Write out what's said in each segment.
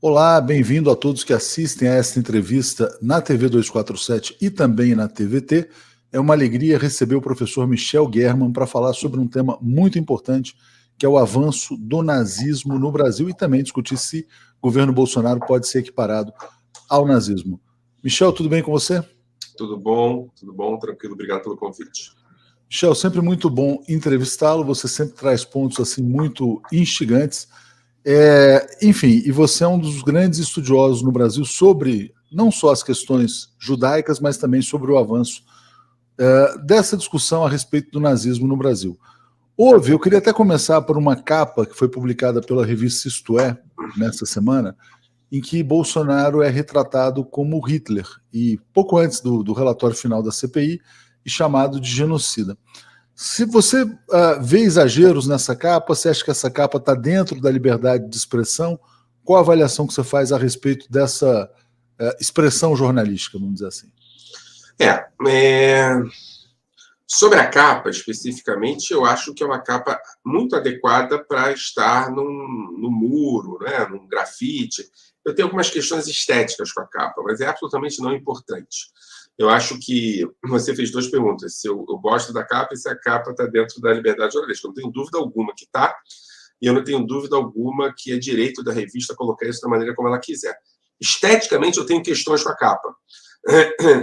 Olá, bem-vindo a todos que assistem a esta entrevista na TV 247 e também na TVT. É uma alegria receber o professor Michel German para falar sobre um tema muito importante, que é o avanço do nazismo no Brasil e também discutir se o governo Bolsonaro pode ser equiparado ao nazismo. Michel, tudo bem com você? Tudo bom, tranquilo, obrigado pelo convite. Michel, sempre muito bom entrevistá-lo, você sempre traz pontos assim muito instigantes. Enfim, e você é um dos grandes estudiosos no Brasil sobre não só as questões judaicas, mas também sobre o avanço dessa discussão a respeito do nazismo no Brasil. Eu queria até começar por uma capa que foi publicada pela revista Isto É, nesta semana, em que Bolsonaro é retratado como Hitler, e pouco antes do relatório final da CPI, e chamado de genocida. Se você vê exageros nessa capa, você acha que essa capa está dentro da liberdade de expressão? Qual a avaliação que você faz a respeito dessa expressão jornalística, vamos dizer assim? Sobre a capa, especificamente, eu acho que é uma capa muito adequada para estar no muro, né, num grafite. Eu tenho algumas questões estéticas com a capa, mas é absolutamente não importante. Eu acho que você fez duas perguntas, se eu gosto da capa e se a capa está dentro da liberdade jornalística. Eu não tenho dúvida alguma que está, e eu não tenho dúvida alguma que é direito da revista colocar isso da maneira como ela quiser. Esteticamente, eu tenho questões com a capa.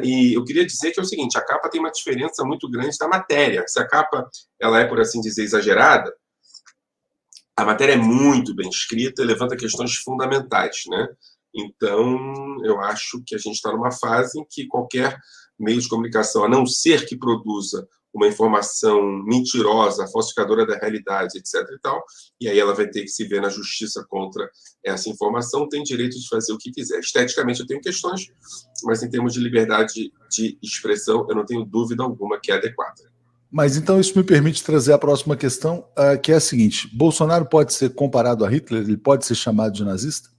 E eu queria dizer que é o seguinte, a capa tem uma diferença muito grande da matéria. Se a capa ela é, por assim dizer, exagerada, a matéria é muito bem escrita e levanta questões fundamentais, né? Então, eu acho que a gente está numa fase em que qualquer meio de comunicação, a não ser que produza uma informação mentirosa, falsificadora da realidade, etc. e tal, e aí ela vai ter que se ver na justiça contra essa informação, tem direito de fazer o que quiser. Esteticamente eu tenho questões, mas em termos de liberdade de expressão, eu não tenho dúvida alguma que é adequada. Mas então isso me permite trazer a próxima questão, que é a seguinte: Bolsonaro pode ser comparado a Hitler? Ele pode ser chamado de nazista?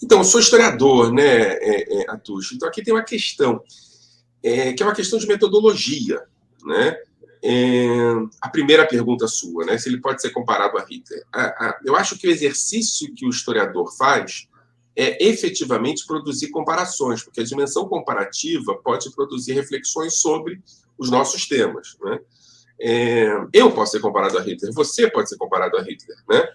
Então, eu sou historiador, né, Atucho? Então, aqui tem uma questão, que é uma questão de metodologia, né? A primeira pergunta sua, né, se ele pode ser comparado a Hitler. Eu acho que o exercício que o historiador faz é efetivamente produzir comparações, porque a dimensão comparativa pode produzir reflexões sobre os nossos temas, né? Eu posso ser comparado a Hitler, você pode ser comparado a Hitler, né?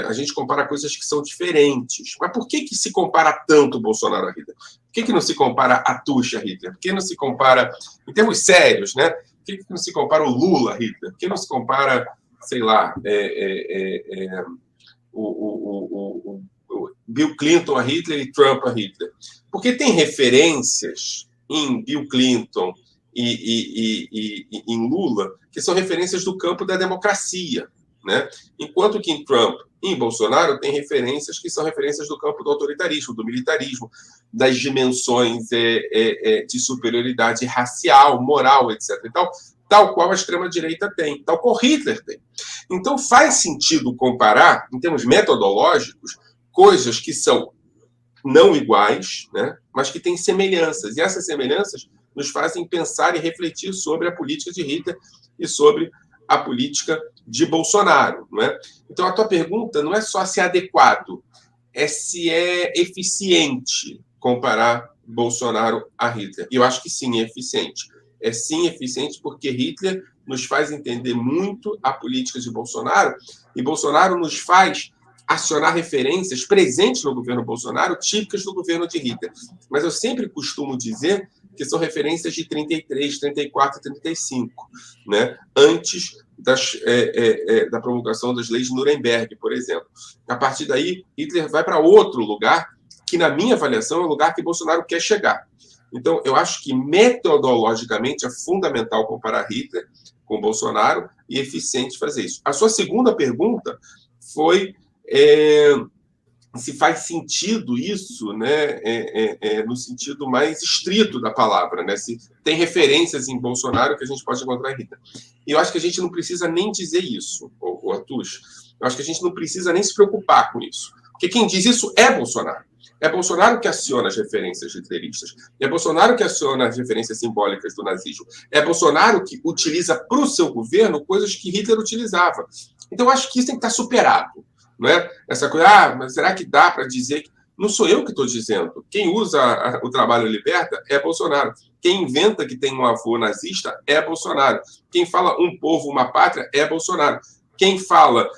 A gente compara coisas que são diferentes. Mas por que se compara tanto o Bolsonaro a Hitler? Por que não se compara a Tuxa a Hitler? Por que não se compara, em termos sérios, né? Por que não se compara o Lula a Hitler? Por que não se compara, sei lá, o Bill Clinton a Hitler e Trump a Hitler? Porque tem referências em Bill Clinton e em Lula que são referências do campo da democracia, né? Enquanto que em Trump e em Bolsonaro tem referências que são referências do campo do autoritarismo, do militarismo, das dimensões de superioridade racial, moral, etc. e tal qual a extrema-direita tem, tal qual Hitler tem. Então faz sentido comparar, em termos metodológicos, coisas que são não iguais, né, mas que têm semelhanças. E essas semelhanças nos fazem pensar e refletir sobre a política de Hitler e sobre a política de Bolsonaro, não é? Então, a tua pergunta não é só se é adequado, é se é eficiente comparar Bolsonaro a Hitler. E eu acho que sim, é eficiente. É sim eficiente porque Hitler nos faz entender muito a política de Bolsonaro e Bolsonaro nos faz acionar referências presentes no governo Bolsonaro, típicas do governo de Hitler. Mas eu sempre costumo dizer que são referências de 33, 34 e 35, né? Antes da promulgação das leis de Nuremberg, por exemplo. A partir daí, Hitler vai para outro lugar, que, na minha avaliação, é o lugar que Bolsonaro quer chegar. Então, eu acho que, metodologicamente, é fundamental comparar Hitler com Bolsonaro e é eficiente fazer isso. A sua segunda pergunta foi se faz sentido isso, né, no sentido mais estrito da palavra, né, se tem referências em Bolsonaro que a gente pode encontrar em Hitler. E eu acho que a gente não precisa nem dizer isso, o Atush. Eu acho que a gente não precisa nem se preocupar com isso. Porque quem diz isso é Bolsonaro. É Bolsonaro que aciona as referências hitleristas. É Bolsonaro que aciona as referências simbólicas do nazismo. É Bolsonaro que utiliza para o seu governo coisas que Hitler utilizava. Então, eu acho que isso tem que estar superado. não é? Essa coisa, mas será que dá para dizer que... Não sou eu que estou dizendo. Quem usa o trabalho liberta é Bolsonaro. Quem inventa que tem um avô nazista é Bolsonaro. Quem fala um povo, uma pátria é Bolsonaro. Quem fala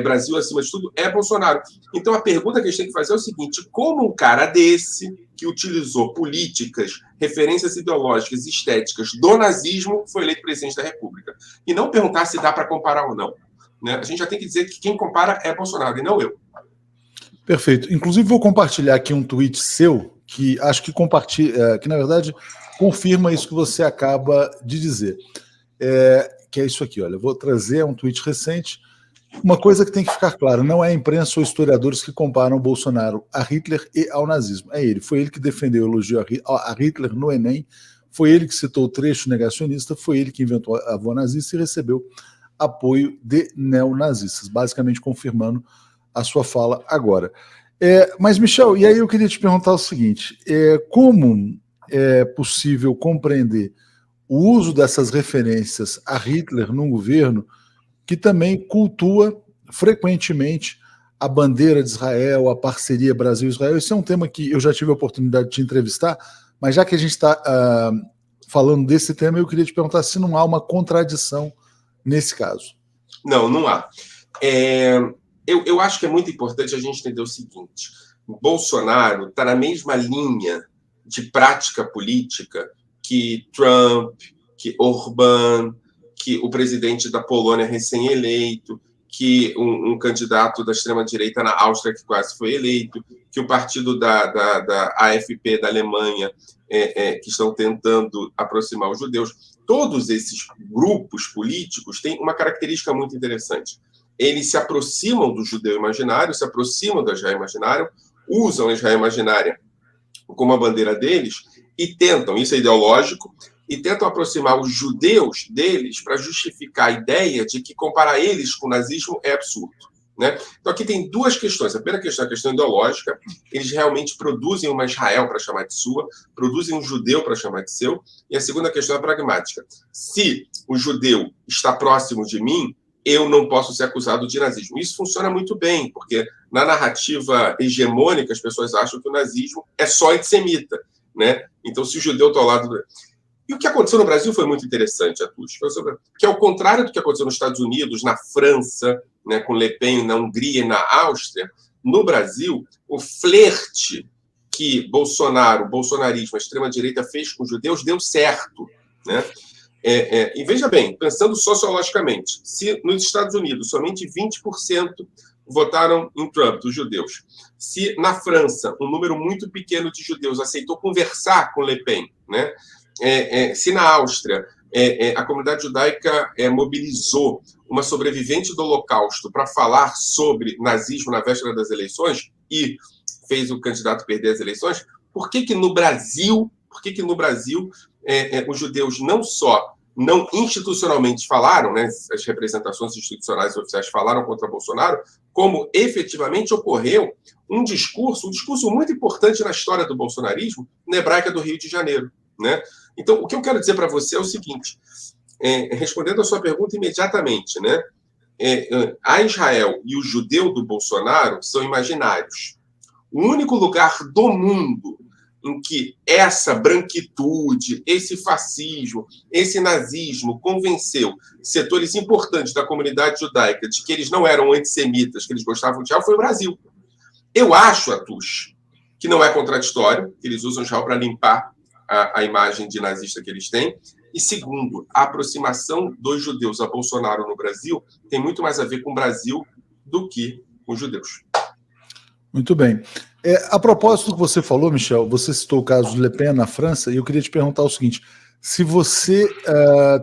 Brasil acima de tudo é Bolsonaro. Então a pergunta que a gente tem que fazer é o seguinte: como um cara desse, que utilizou políticas, referências ideológicas e estéticas do nazismo, foi eleito presidente da República? E não perguntar se dá para comparar ou não, né? A gente já tem que dizer que quem compara é Bolsonaro e não eu. Perfeito. Inclusive, vou compartilhar aqui um tweet seu que acho que compartilha, que na verdade confirma isso que você acaba de dizer. Que é isso aqui, olha. Eu vou trazer um tweet recente. Uma coisa que tem que ficar clara: não é a imprensa ou historiadores que comparam Bolsonaro a Hitler e ao nazismo. É ele. Foi ele que defendeu e elogiou a Hitler no Enem. Foi ele que citou o trecho negacionista. Foi ele que inventou a avó nazista e recebeu apoio de neonazistas, basicamente confirmando a sua fala agora. Mas, Michel, e aí eu queria te perguntar o seguinte: como é possível compreender o uso dessas referências a Hitler num governo que também cultua frequentemente a bandeira de Israel, a parceria Brasil-Israel? Esse é um tema que eu já tive a oportunidade de te entrevistar, mas já que a gente está falando desse tema, eu queria te perguntar se não há uma contradição nesse caso. Não, não há. Eu acho que é muito importante a gente entender o seguinte: Bolsonaro está na mesma linha de prática política que Trump, que Orbán, que o presidente da Polônia recém-eleito, que um candidato da extrema-direita na Áustria que quase foi eleito, que o partido da AfP da Alemanha, que estão tentando aproximar os judeus. Todos esses grupos políticos têm uma característica muito interessante. Eles se aproximam do judeu imaginário, se aproximam do Israel imaginário, usam a Israel imaginária como a bandeira deles e tentam, isso é ideológico, e tentam aproximar os judeus deles para justificar a ideia de que comparar eles com o nazismo é absurdo, né? Então aqui tem duas questões. A primeira questão é a questão ideológica. Eles realmente produzem uma Israel para chamar de sua, produzem um judeu para chamar de seu. E a segunda questão é pragmática. Se o judeu está próximo de mim, eu não posso ser acusado de nazismo. Isso funciona muito bem, porque na narrativa hegemônica as pessoas acham que o nazismo é só antissemita, né? Então, se o judeu está ao lado... E o que aconteceu no Brasil foi muito interessante, Atush, que ao contrário do que aconteceu nos Estados Unidos, na França, né, com Le Pen na Hungria e na Áustria, no Brasil, o flerte que Bolsonaro, o bolsonarismo, a extrema-direita fez com os judeus deu certo, né? E veja bem, pensando sociologicamente, se nos Estados Unidos somente 20% votaram em Trump, dos judeus, se na França um número muito pequeno de judeus aceitou conversar com Le Pen, né? Se na Áustria a comunidade judaica mobilizou uma sobrevivente do Holocausto para falar sobre nazismo na véspera das eleições e fez o candidato perder as eleições, por que no Brasil os judeus não só não institucionalmente falaram, né, as representações institucionais oficiais falaram contra Bolsonaro, como efetivamente ocorreu um discurso muito importante na história do bolsonarismo, na Hebraica do Rio de Janeiro, né? Então, o que eu quero dizer para você é o seguinte, respondendo a sua pergunta imediatamente, né? A Israel e o judeu do Bolsonaro são imaginários. O único lugar do mundo em que essa branquitude, esse fascismo, esse nazismo convenceu setores importantes da comunidade judaica de que eles não eram antissemitas, que eles gostavam de Israel, foi o Brasil. Eu acho, Atush, que não é contraditório, que eles usam Israel para limpar a imagem de nazista que eles têm. E segundo, a aproximação dos judeus a Bolsonaro no Brasil tem muito mais a ver com o Brasil do que com os judeus. Muito bem. A propósito do que você falou, Michel, você citou o caso de Le Pen na França, e eu queria te perguntar o seguinte: se você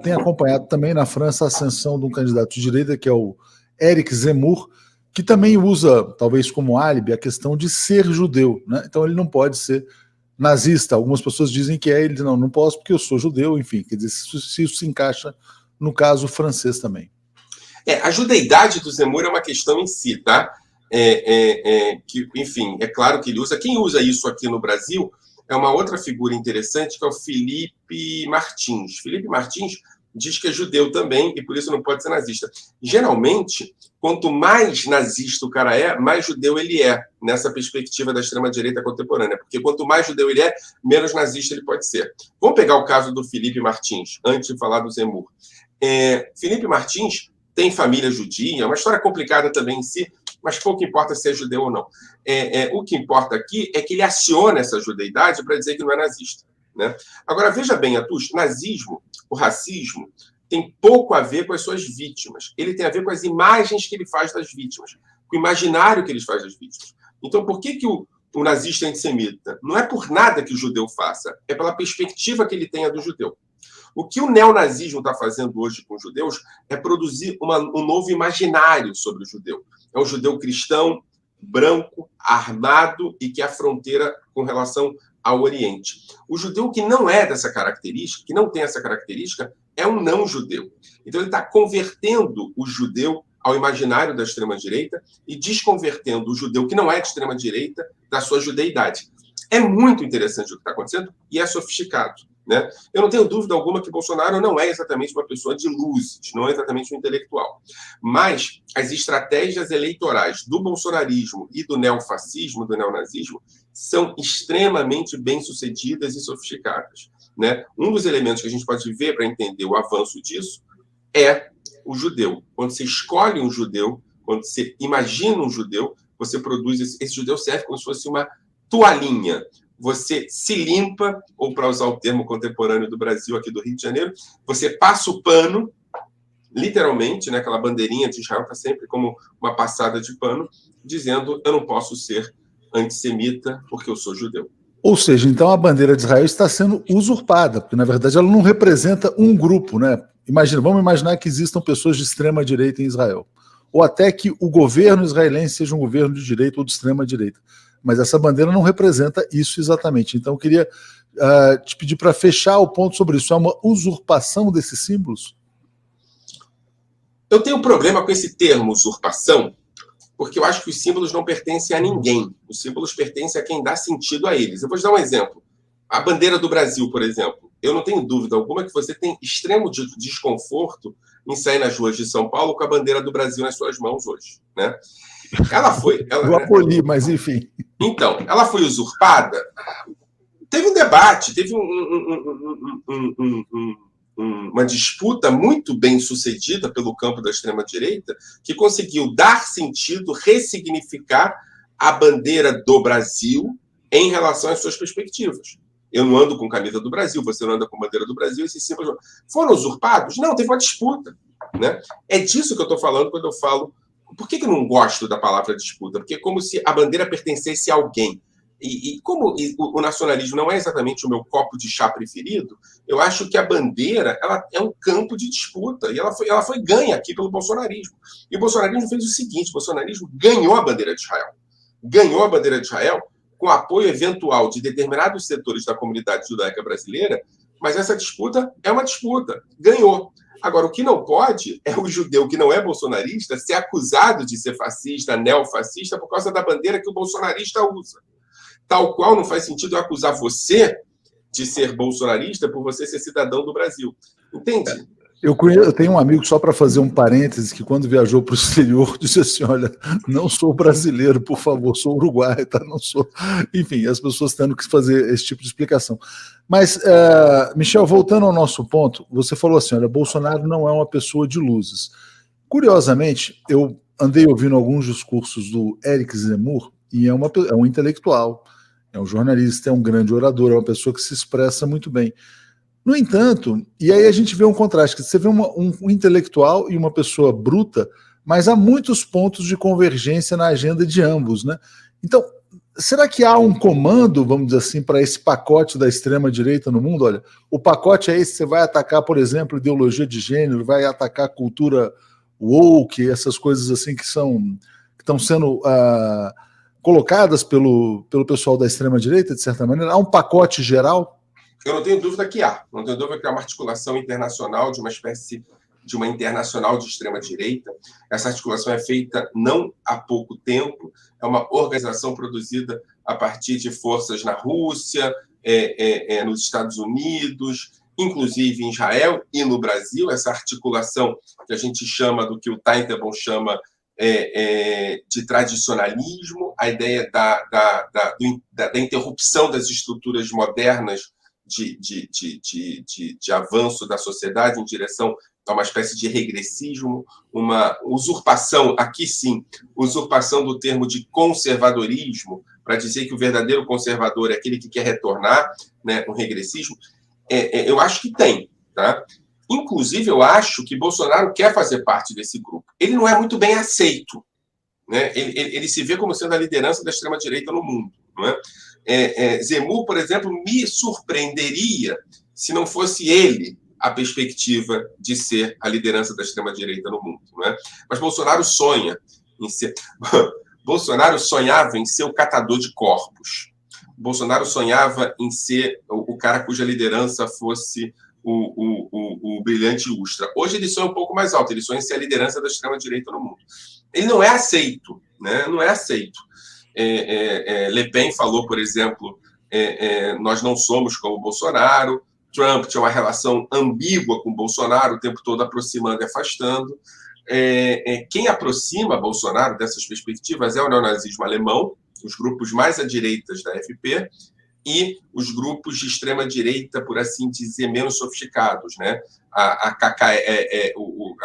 tem acompanhado também na França a ascensão de um candidato de direita, que é o Éric Zemmour, que também usa, talvez como álibi, a questão de ser judeu, né? Então ele não pode ser nazista. Algumas pessoas dizem que ele diz, não posso porque eu sou judeu, enfim, quer dizer, se isso se encaixa no caso francês também. A judeidade do Zemmour é uma questão em si, tá? Que, enfim, é claro que ele usa. Quem usa isso aqui no Brasil é uma outra figura interessante, que é o Felipe Martins. Felipe Martins diz que é judeu também e por isso não pode ser nazista. Geralmente, quanto mais nazista o cara é, mais judeu ele é, nessa perspectiva da extrema-direita contemporânea, porque quanto mais judeu ele é, menos nazista ele pode ser. Vamos pegar o caso do Felipe Martins, antes de falar do Zemmour. Felipe Martins tem família judia, é uma história complicada também em si, mas pouco importa se é judeu ou não. O que importa aqui é que ele aciona essa judeidade para dizer que não é nazista, né? Agora, veja bem, Atush, nazismo, o racismo, tem pouco a ver com as suas vítimas. Ele tem a ver com as imagens que ele faz das vítimas, com o imaginário que ele faz das vítimas. Então, por que o nazista é antissemita? Não é por nada que o judeu faça, é pela perspectiva que ele tenha do judeu. O que o neonazismo está fazendo hoje com os judeus é produzir um novo imaginário sobre o judeu. É um judeu cristão, branco, armado e que é a fronteira com relação ao Oriente. O judeu que não é dessa característica, que não tem essa característica, é um não-judeu. Então ele está convertendo o judeu ao imaginário da extrema-direita e desconvertendo o judeu que não é de extrema-direita da sua judeidade. É muito interessante o que está acontecendo e é sofisticado, né? Eu não tenho dúvida alguma que Bolsonaro não é exatamente uma pessoa de luzes, não é exatamente um intelectual. Mas as estratégias eleitorais do bolsonarismo e do neofascismo, do neonazismo, são extremamente bem-sucedidas e sofisticadas, né? Um dos elementos que a gente pode ver para entender o avanço disso é o judeu. Quando você escolhe um judeu, quando você imagina um judeu, você produz... Esse judeu serve como se fosse uma toalhinha. Você se limpa, ou para usar o termo contemporâneo do Brasil, aqui do Rio de Janeiro, você passa o pano, literalmente, né, aquela bandeirinha de Israel está sempre como uma passada de pano, dizendo: eu não posso ser antissemita porque eu sou judeu. Ou seja, então a bandeira de Israel está sendo usurpada, porque na verdade ela não representa um grupo, né? Vamos imaginar que existam pessoas de extrema direita em Israel, ou até que o governo israelense seja um governo de direita ou de extrema direita. Mas essa bandeira não representa isso exatamente. Então eu queria te pedir para fechar o ponto sobre isso. É uma usurpação desses símbolos? Eu tenho um problema com esse termo usurpação, porque eu acho que os símbolos não pertencem a ninguém. Os símbolos pertencem a quem dá sentido a eles. Eu vou te dar um exemplo. A bandeira do Brasil, por exemplo. Eu não tenho dúvida alguma que você tem extremo desconforto em sair nas ruas de São Paulo com a bandeira do Brasil nas suas mãos hoje, né? Ela foi... Eu aboli, mas enfim. Então, ela foi usurpada. Teve um debate, teve uma disputa muito bem sucedida pelo campo da extrema-direita, que conseguiu dar sentido, ressignificar a bandeira do Brasil em relação às suas perspectivas. Eu não ando com camisa do Brasil, você não anda com bandeira do Brasil, esses símbolos foram usurpados? Não, teve uma disputa, né? É disso que eu estou falando quando eu falo. Por que eu não gosto da palavra disputa? Porque é como se a bandeira pertencesse a alguém. E como o nacionalismo não é exatamente o meu copo de chá preferido, eu acho que a bandeira ela é um campo de disputa. E ela foi ganha aqui pelo bolsonarismo. E o bolsonarismo fez o seguinte: o bolsonarismo ganhou a bandeira de Israel. Ganhou a bandeira de Israel com apoio eventual de determinados setores da comunidade judaica brasileira, mas essa disputa é uma disputa. Ganhou. Agora, o que não pode é o judeu que não é bolsonarista ser acusado de ser fascista, neofascista, por causa da bandeira que o bolsonarista usa. Tal qual não faz sentido eu acusar você de ser bolsonarista por você ser cidadão do Brasil. Entende? Eu tenho um amigo, só para fazer um parênteses, que quando viajou para o exterior disse assim: olha, não sou brasileiro, por favor, sou uruguaio, tá? Não sou. Enfim, as pessoas tendo que fazer esse tipo de explicação. Mas, Michel, voltando ao nosso ponto, você falou assim: olha, Bolsonaro não é uma pessoa de luzes. Curiosamente, eu andei ouvindo alguns discursos do Eric Zemmour, e é um intelectual, é um jornalista, é um grande orador, é uma pessoa que se expressa muito bem. No entanto, e aí a gente vê um contraste, que você vê um intelectual e uma pessoa bruta, mas há muitos pontos de convergência na agenda de ambos, né? Então, será que há um comando, vamos dizer assim, para esse pacote da extrema-direita no mundo? Olha, o pacote é esse: você vai atacar, por exemplo, ideologia de gênero, vai atacar cultura woke, essas coisas assim que estão sendo colocadas pelo pessoal da extrema-direita, de certa maneira. Há um pacote geral? Eu não tenho dúvida que há. Não tenho dúvida que há uma articulação internacional de uma espécie de uma internacional de extrema-direita. Essa articulação é feita não há pouco tempo. É uma organização produzida a partir de forças na Rússia, nos Estados Unidos, inclusive em Israel e no Brasil, essa articulação que a gente chama, do que o Teitelbaum chama de tradicionalismo, a ideia da interrupção das estruturas modernas de avanço da sociedade em direção a uma espécie de regressismo, uma usurpação, aqui sim, usurpação do termo de conservadorismo, para dizer que o verdadeiro conservador é aquele que quer retornar, né, um regressismo. Eu acho que tem, tá? Inclusive, eu acho que Bolsonaro quer fazer parte desse grupo. Ele não é muito bem aceito, né? Ele se vê como sendo a liderança da extrema-direita no mundo, não é? Zemmour, por exemplo, me surpreenderia se não fosse ele a perspectiva de ser a liderança da extrema-direita no mundo, não é? Mas Bolsonaro sonha em ser... Bolsonaro sonhava em ser o catador de corpos. Bolsonaro sonhava em ser o cara cuja liderança fosse o brilhante Ustra. Hoje ele sonha um pouco mais alto, ele sonha em ser a liderança da extrema-direita no mundo. Ele não é aceito, né? Não é aceito. Le Pen falou, por exemplo, nós não somos como Bolsonaro. Trump tinha uma relação ambígua com Bolsonaro, o tempo todo aproximando e afastando. Quem aproxima Bolsonaro dessas perspectivas é o neonazismo alemão, os grupos mais à direita da AfP, e os grupos de extrema-direita, por assim dizer, menos sofisticados, né? A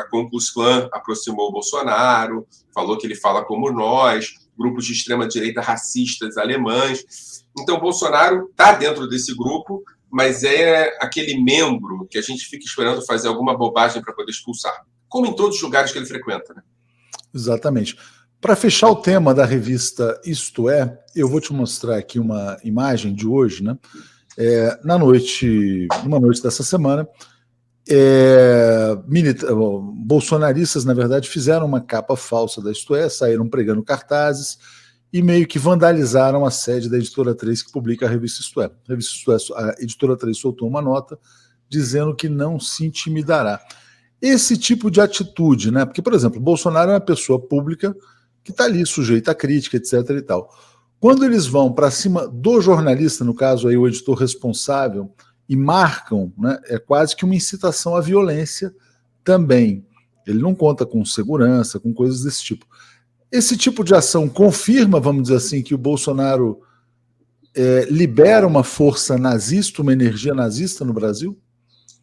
Ku Klux Klan aproximou o Bolsonaro, falou que ele fala como nós, grupos de extrema-direita racistas alemães. Então, Bolsonaro está dentro desse grupo, mas é aquele membro que a gente fica esperando fazer alguma bobagem para poder expulsar, como em todos os lugares que ele frequenta, né? Exatamente. Para fechar o tema da revista Isto É, eu vou te mostrar aqui uma imagem de hoje, né? Numa noite dessa semana, bolsonaristas, na verdade, fizeram uma capa falsa da Isto É, saíram pregando cartazes e meio que vandalizaram a sede da Editora 3, que publica a revista Isto É. A Editora 3 soltou uma nota dizendo que não se intimidará. Esse tipo de atitude, né? Porque, por exemplo, Bolsonaro é uma pessoa pública que está ali sujeita a crítica, etc. e tal. Quando eles vão para cima do jornalista, no caso aí o editor responsável, e marcam, né, é quase que uma incitação à violência também. Ele não conta com segurança, com coisas desse tipo. Esse tipo de ação confirma, vamos dizer assim, que o Bolsonaro libera uma força nazista, uma energia nazista no Brasil?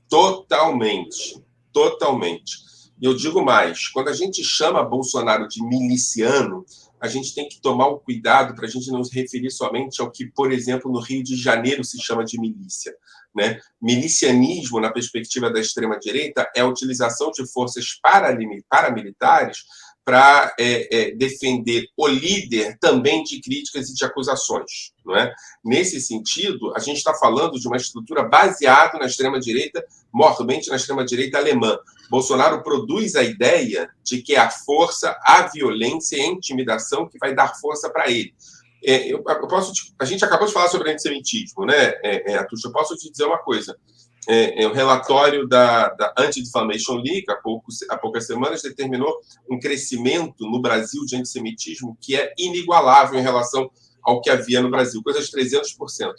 Totalmente. Totalmente. E eu digo mais, quando a gente chama Bolsonaro de miliciano, a gente tem que tomar o cuidado para a gente não se referir somente ao que, por exemplo, no Rio de Janeiro se chama de milícia, né? Milicianismo, na perspectiva da extrema-direita, é a utilização de forças paramilitares para defender o líder também de críticas e de acusações, não é? Nesse sentido, a gente está falando de uma estrutura baseada na extrema-direita, mortalmente na extrema-direita alemã. Bolsonaro produz a ideia de que é a força, a violência e a intimidação que vai dar força para ele. A gente acabou de falar sobre antissemitismo, né, Atucha? Eu posso te dizer uma coisa. O relatório da Anti-Defamation League, há poucas semanas, determinou um crescimento no Brasil de antissemitismo que é inigualável em relação ao que havia no Brasil, coisa de 300%.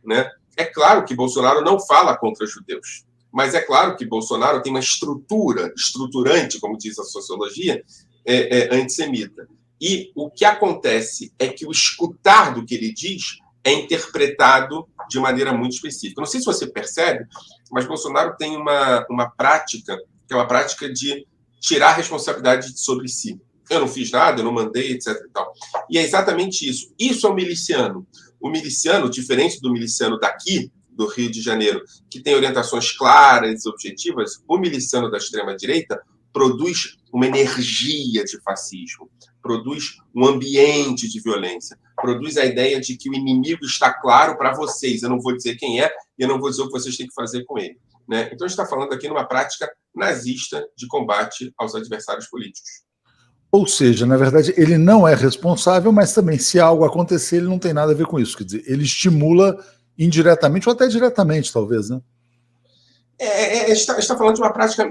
Né? É claro que Bolsonaro não fala contra judeus, mas é claro que Bolsonaro tem uma estruturante, como diz a sociologia, antissemita. E o que acontece é que o escutar do que ele diz é interpretado de maneira muito específica. Não sei se você percebe, mas Bolsonaro tem uma prática, que é uma prática de tirar a responsabilidade sobre si. Eu não fiz nada, eu não mandei, etc. E tal. E é exatamente isso. Isso é o miliciano. O miliciano, diferente do miliciano daqui, do Rio de Janeiro, que tem orientações claras e objetivas, o miliciano da extrema-direita produz uma energia de fascismo, produz um ambiente de violência, produz a ideia de que o inimigo está claro para vocês, eu não vou dizer quem é e eu não vou dizer o que vocês têm que fazer com ele. Né? Então, a gente está falando aqui numa prática nazista de combate aos adversários políticos. Ou seja, na verdade, ele não é responsável, mas também, se algo acontecer, ele não tem nada a ver com isso. Quer dizer, ele estimula indiretamente ou até diretamente, talvez, né? A gente está falando de uma prática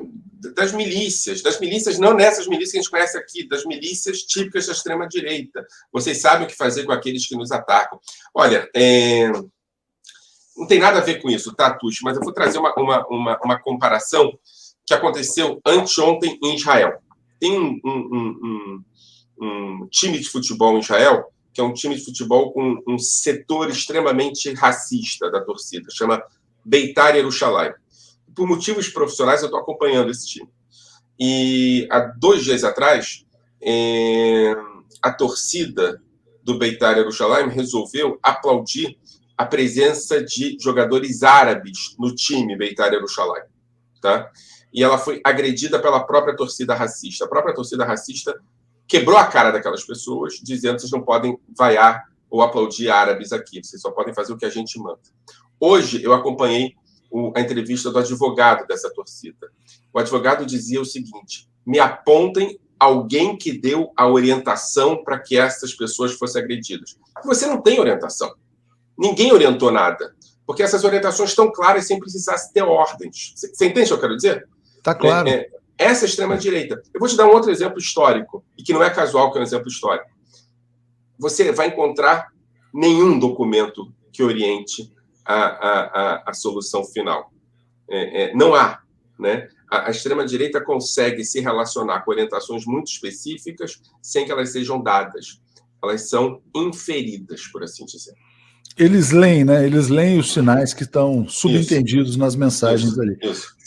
das milícias, não nessas milícias que a gente conhece aqui, das milícias típicas da extrema-direita. Vocês sabem o que fazer com aqueles que nos atacam. Olha, não tem nada a ver com isso, tá, Tuxi? Mas eu vou trazer uma comparação que aconteceu anteontem em Israel. Tem um time de futebol em Israel, que é um time de futebol com um setor extremamente racista da torcida, chama Beitar Yerushalayim. Por motivos profissionais, eu estou acompanhando esse time. E há 2 dias atrás, a torcida do Beitar Yerushalayim resolveu aplaudir a presença de jogadores árabes no time Beitar Yerushalayim, tá? E ela foi agredida pela própria torcida racista. A própria torcida racista quebrou a cara daquelas pessoas, dizendo que vocês não podem vaiar ou aplaudir árabes aqui, vocês só podem fazer o que a gente manda. Hoje, eu acompanhei a entrevista do advogado dessa torcida. O advogado dizia o seguinte: me apontem alguém que deu a orientação para que essas pessoas fossem agredidas. Você não tem orientação. Ninguém orientou nada. Porque essas orientações estão claras sem precisar ter ordens. Você entende o que eu quero dizer? Está claro. Essa extrema-direita. Eu vou te dar um outro exemplo histórico, e que não é casual, que é um exemplo histórico. Você vai encontrar nenhum documento que oriente a solução final. Não há, né? A extrema-direita consegue se relacionar com orientações muito específicas sem que elas sejam dadas. Elas são inferidas, por assim dizer. Eles leem, né? Eles leem os sinais que estão subentendidos nas mensagens ali. Isso.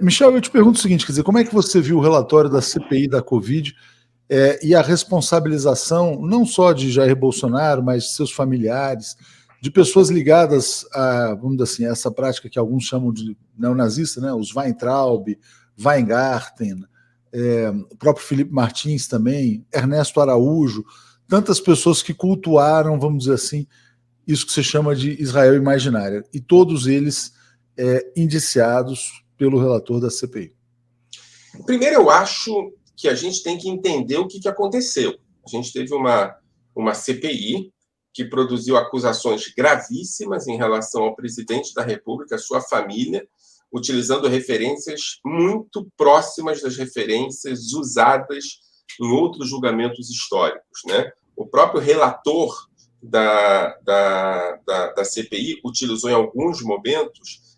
Michel, eu te pergunto o seguinte, quer dizer, como é que você viu o relatório da CPI da Covid e a responsabilização não só de Jair Bolsonaro, mas de seus familiares, de pessoas ligadas a, vamos dizer assim, essa prática que alguns chamam de neonazista, né? Os Weintraub, Weingarten, o próprio Felipe Martins também, Ernesto Araújo, tantas pessoas que cultuaram, vamos dizer assim, isso que se chama de Israel imaginária, e todos eles indiciados pelo relator da CPI. Primeiro, eu acho que a gente tem que entender o que aconteceu. A gente teve uma CPI que produziu acusações gravíssimas em relação ao presidente da República, a sua família, utilizando referências muito próximas das referências usadas em outros julgamentos históricos, né? O próprio relator da CPI utilizou em alguns momentos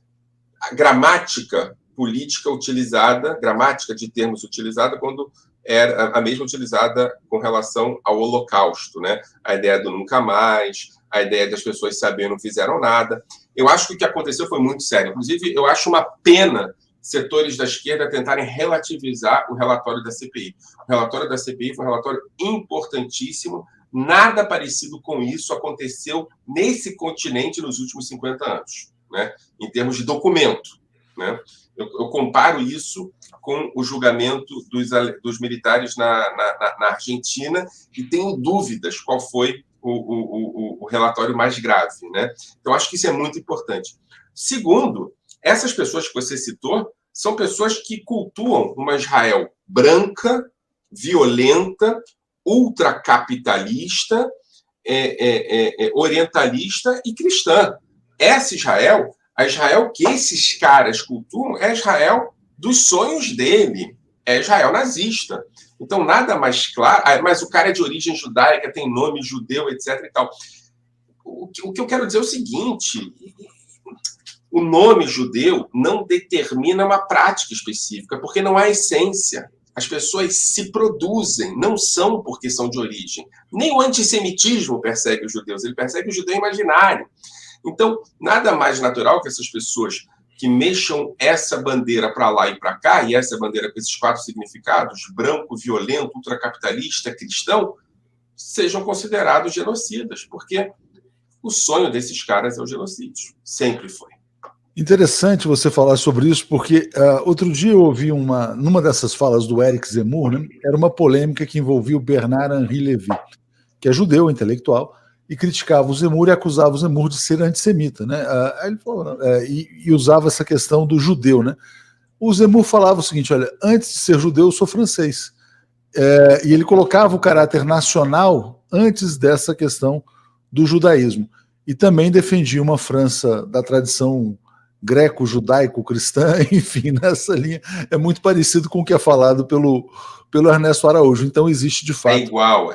a gramática política utilizada, gramática de termos utilizada quando era a mesma utilizada com relação ao Holocausto, né? A ideia do nunca mais, a ideia das pessoas saberem não fizeram nada. Eu acho que o que aconteceu foi muito sério. Inclusive, eu acho uma pena setores da esquerda tentarem relativizar o relatório da CPI. O relatório da CPI foi um relatório importantíssimo. Nada parecido com isso aconteceu nesse continente nos últimos 50 anos, né? Em termos de documento, né? Eu comparo isso com o julgamento dos militares na Argentina e tenho dúvidas qual foi o relatório mais grave, né? Então, acho que isso é muito importante. Segundo, essas pessoas que você citou são pessoas que cultuam uma Israel branca, violenta, ultracapitalista, orientalista e cristã. Essa Israel, a Israel que esses caras cultuam, é a Israel dos sonhos dele, é Israel nazista. Então, nada mais claro. Mas o cara é de origem judaica, tem nome judeu, etc. e tal. O que eu quero dizer é o seguinte: o nome judeu não determina uma prática específica, porque não há essência. As pessoas se produzem, não são porque são de origem. Nem o antissemitismo persegue os judeus, ele persegue o judeu imaginário. Então, nada mais natural que essas pessoas que mexam essa bandeira para lá e para cá, e essa bandeira com esses 4 significados, branco, violento, ultracapitalista, cristão, sejam considerados genocidas, porque o sonho desses caras é o genocídio. Sempre foi. Interessante você falar sobre isso, porque outro dia eu ouvi numa dessas falas do Eric Zemmour, né, era uma polêmica que envolvia o Bernard-Henri Lévy, que é judeu, intelectual, e criticava o Zemmour e acusava o Zemmour de ser antissemita, né? Aí ele falou, e usava essa questão do judeu, né? O Zemmour falava o seguinte: olha, antes de ser judeu, eu sou francês. E ele colocava o caráter nacional antes dessa questão do judaísmo. E também defendia uma França da tradição greco-judaico-cristã, enfim, nessa linha. É muito parecido com o que é falado pelo Ernesto Araújo. Então existe de fato. É igual.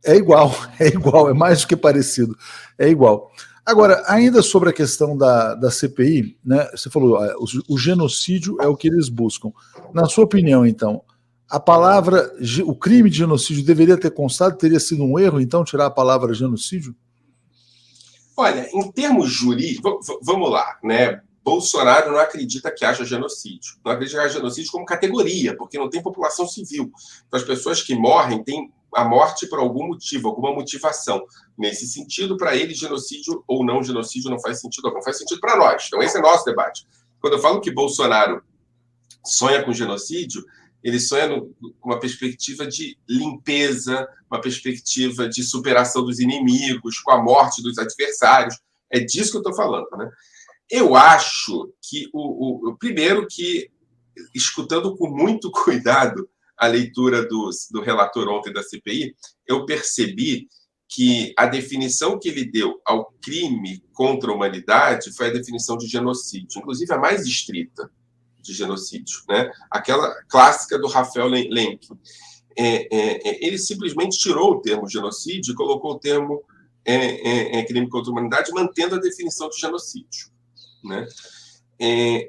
É igual, é mais do que parecido, é igual. Agora, ainda sobre a questão da CPI, né, você falou, o genocídio é o que eles buscam. Na sua opinião, então, a palavra, o crime de genocídio deveria ter constado, teria sido um erro, então, tirar a palavra genocídio? Olha, em termos jurídicos, vamos lá, né? Bolsonaro não acredita que haja genocídio. Não acredita que haja genocídio como categoria, porque não tem população civil. Então, as pessoas que morrem têm a morte por algum motivo, alguma motivação. Nesse sentido, para ele, genocídio ou não genocídio não faz sentido, não faz sentido para nós. Então, esse é nosso debate. Quando eu falo que Bolsonaro sonha com genocídio, ele sonha com uma perspectiva de limpeza, uma perspectiva de superação dos inimigos, com a morte dos adversários. É disso que eu estou falando, né? Eu acho que, primeiro que, escutando com muito cuidado a leitura do relator ontem da CPI, eu percebi que a definição que ele deu ao crime contra a humanidade foi a definição de genocídio, inclusive a mais estrita de genocídio, né? Aquela clássica do Raphael Lemkin. Ele simplesmente tirou o termo genocídio e colocou o termo crime contra a humanidade, mantendo a definição de genocídio, né?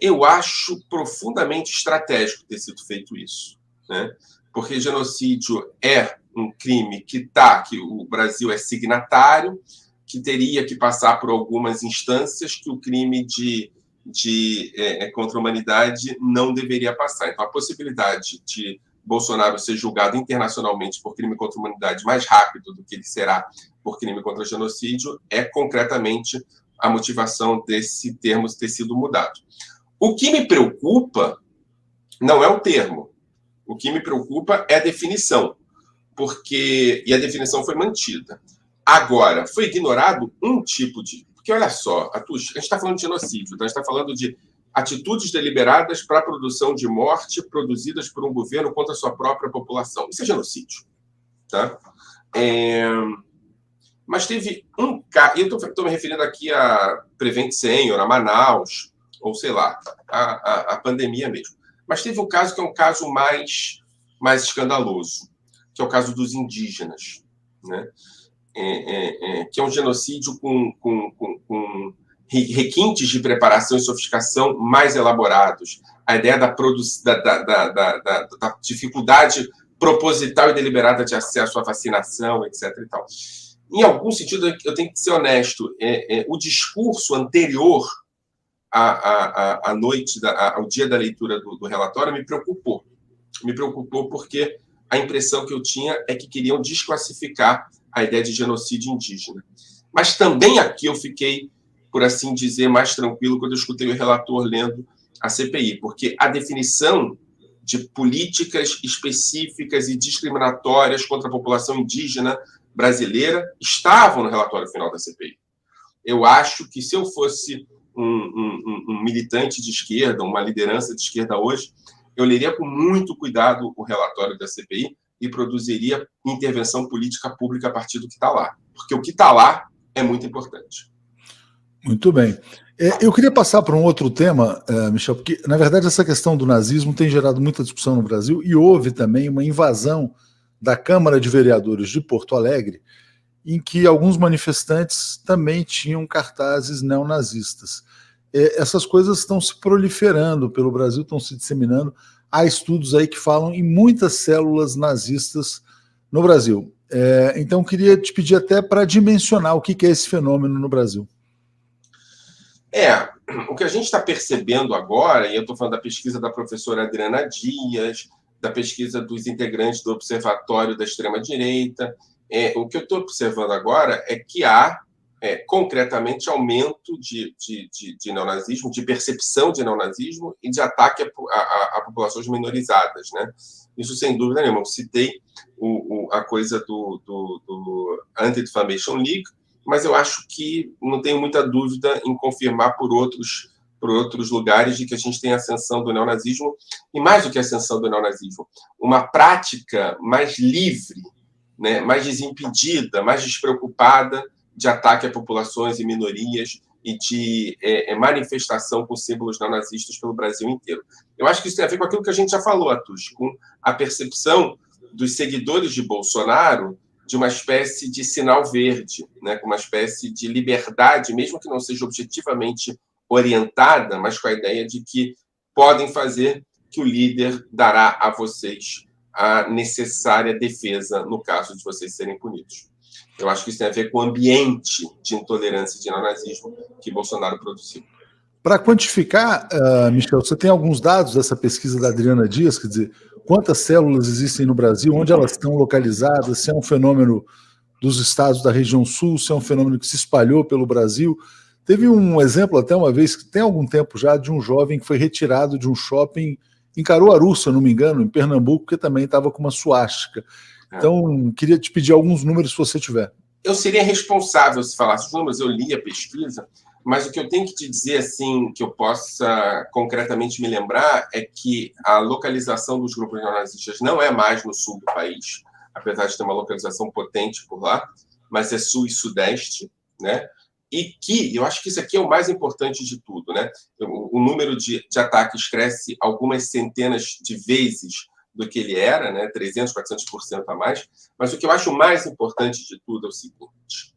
Eu acho profundamente estratégico ter sido feito isso, né? Porque genocídio é um crime que o Brasil é signatário, que teria que passar por algumas instâncias que o crime contra a humanidade não deveria passar. Então, a possibilidade de Bolsonaro ser julgado internacionalmente por crime contra a humanidade mais rápido do que ele será por crime contra genocídio é concretamente a motivação desse termo ter sido mudado. O que me preocupa não é o termo. O que me preocupa é a definição, e a definição foi mantida. Agora, foi ignorado um tipo de... Porque, olha só, Atush, a gente está falando de genocídio, então a gente está falando de atitudes deliberadas para a produção de morte produzidas por um governo contra a sua própria população. Isso é genocídio, tá? Mas teve um caso, e eu estou me referindo aqui a Prevent Senior, a Manaus, ou sei lá, a pandemia mesmo. Mas teve um caso que é um caso mais escandaloso, que é o caso dos indígenas, né? Que é um genocídio com requintes de preparação e sofisticação mais elaborados. A ideia da dificuldade proposital e deliberada de acesso à vacinação, etc. E tal. Em algum sentido, eu tenho que ser honesto, o discurso anterior à noite, ao dia da leitura do relatório, me preocupou. Me preocupou porque a impressão que eu tinha é que queriam desclassificar a ideia de genocídio indígena. Mas também aqui eu fiquei, por assim dizer, mais tranquilo quando eu escutei o relator lendo a CPI, porque a definição de políticas específicas e discriminatórias contra a população indígena brasileira estavam no relatório final da CPI. Eu acho que se eu fosse um militante de esquerda, uma liderança de esquerda hoje, eu leria com muito cuidado o relatório da CPI e produziria intervenção política pública a partir do que está lá. Porque o que está lá é muito importante. Muito bem. Eu queria passar para um outro tema, Michel, porque, na verdade, essa questão do nazismo tem gerado muita discussão no Brasil e houve também uma invasão da Câmara de Vereadores de Porto Alegre, em que alguns manifestantes também tinham cartazes neonazistas. Essas coisas estão se proliferando pelo Brasil, estão se disseminando. Há estudos aí que falam em muitas células nazistas no Brasil. Então, queria te pedir até para dimensionar o que é esse fenômeno no Brasil. O que a gente está percebendo agora, e eu estou falando da pesquisa da professora Adriana Dias, da pesquisa dos integrantes do Observatório da Extrema-Direita, o que eu estou observando agora é que há, concretamente, aumento de neonazismo, de percepção de neonazismo e de ataque a populações minorizadas, né? Isso sem dúvida nenhuma. Eu citei a coisa do Anti-Defamation League, mas eu acho que não tenho muita dúvida em confirmar por outros lugares de que a gente tem a ascensão do neonazismo, e mais do que a ascensão do neonazismo, uma prática mais livre, né, mais desimpedida, mais despreocupada de ataque a populações e minorias e de manifestação com símbolos neonazistas pelo Brasil inteiro. Eu acho que isso tem a ver com aquilo que a gente já falou, Atush, com a percepção dos seguidores de Bolsonaro de uma espécie de sinal verde, né, com uma espécie de liberdade, mesmo que não seja objetivamente orientada, mas com a ideia de que podem fazer, que o líder dará a vocês a necessária defesa no caso de vocês serem punidos. Eu acho que isso tem a ver com o ambiente de intolerância e de neonazismo que Bolsonaro produziu. Para quantificar, Michel, você tem alguns dados dessa pesquisa da Adriana Dias, quer dizer, quantas células existem no Brasil, onde elas estão localizadas, se é um fenômeno dos estados da região sul, se é um fenômeno que se espalhou pelo Brasil. Teve um exemplo até uma vez, que tem algum tempo já, de um jovem que foi retirado de um shopping em Caruaru, se eu não me engano, em Pernambuco, que também estava com uma suástica. Então, queria te pedir alguns números, se você tiver. Eu seria responsável se falasse os números, eu li a pesquisa, mas o que eu tenho que te dizer, assim, que eu possa concretamente me lembrar, é que a localização dos grupos neonazistas não é mais no sul do país, apesar de ter uma localização potente por lá, mas é sul e sudeste, né? E que, eu acho que isso aqui é o mais importante de tudo, né? O número de ataques cresce algumas centenas de vezes do que ele era, né? 300%, 400% a mais, mas o que eu acho mais importante de tudo é o seguinte: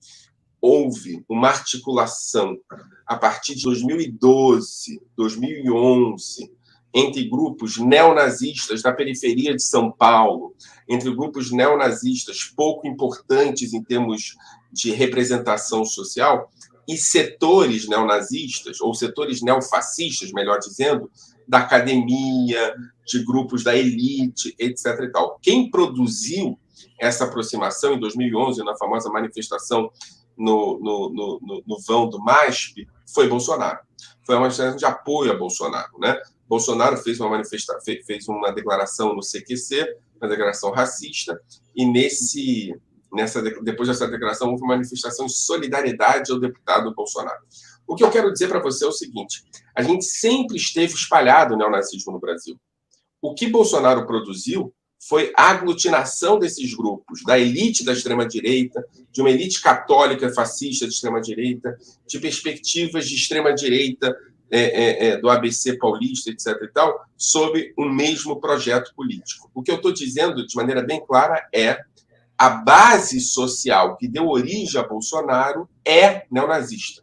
houve uma articulação a partir de 2012, 2011, entre grupos neonazistas da periferia de São Paulo, entre grupos neonazistas pouco importantes em termos de representação social, e setores neonazistas, ou setores neofascistas, melhor dizendo, da academia, de grupos da elite, etc. e tal. Quem produziu essa aproximação em 2011, na famosa manifestação no vão do MASP, foi Bolsonaro. Foi uma manifestação de apoio a Bolsonaro, né? Bolsonaro fez uma declaração no CQC, uma declaração racista, e depois dessa declaração houve uma manifestação de solidariedade ao deputado Bolsonaro. O que eu quero dizer para você é o seguinte: a gente sempre esteve espalhado o neonazismo no Brasil. O que Bolsonaro produziu foi a aglutinação desses grupos, da elite da extrema-direita, de uma elite católica fascista de extrema-direita, de perspectivas de extrema-direita do ABC paulista, etc. e tal, sob um mesmo projeto político. O que eu estou dizendo, de maneira bem clara, é a base social que deu origem a Bolsonaro é neonazista.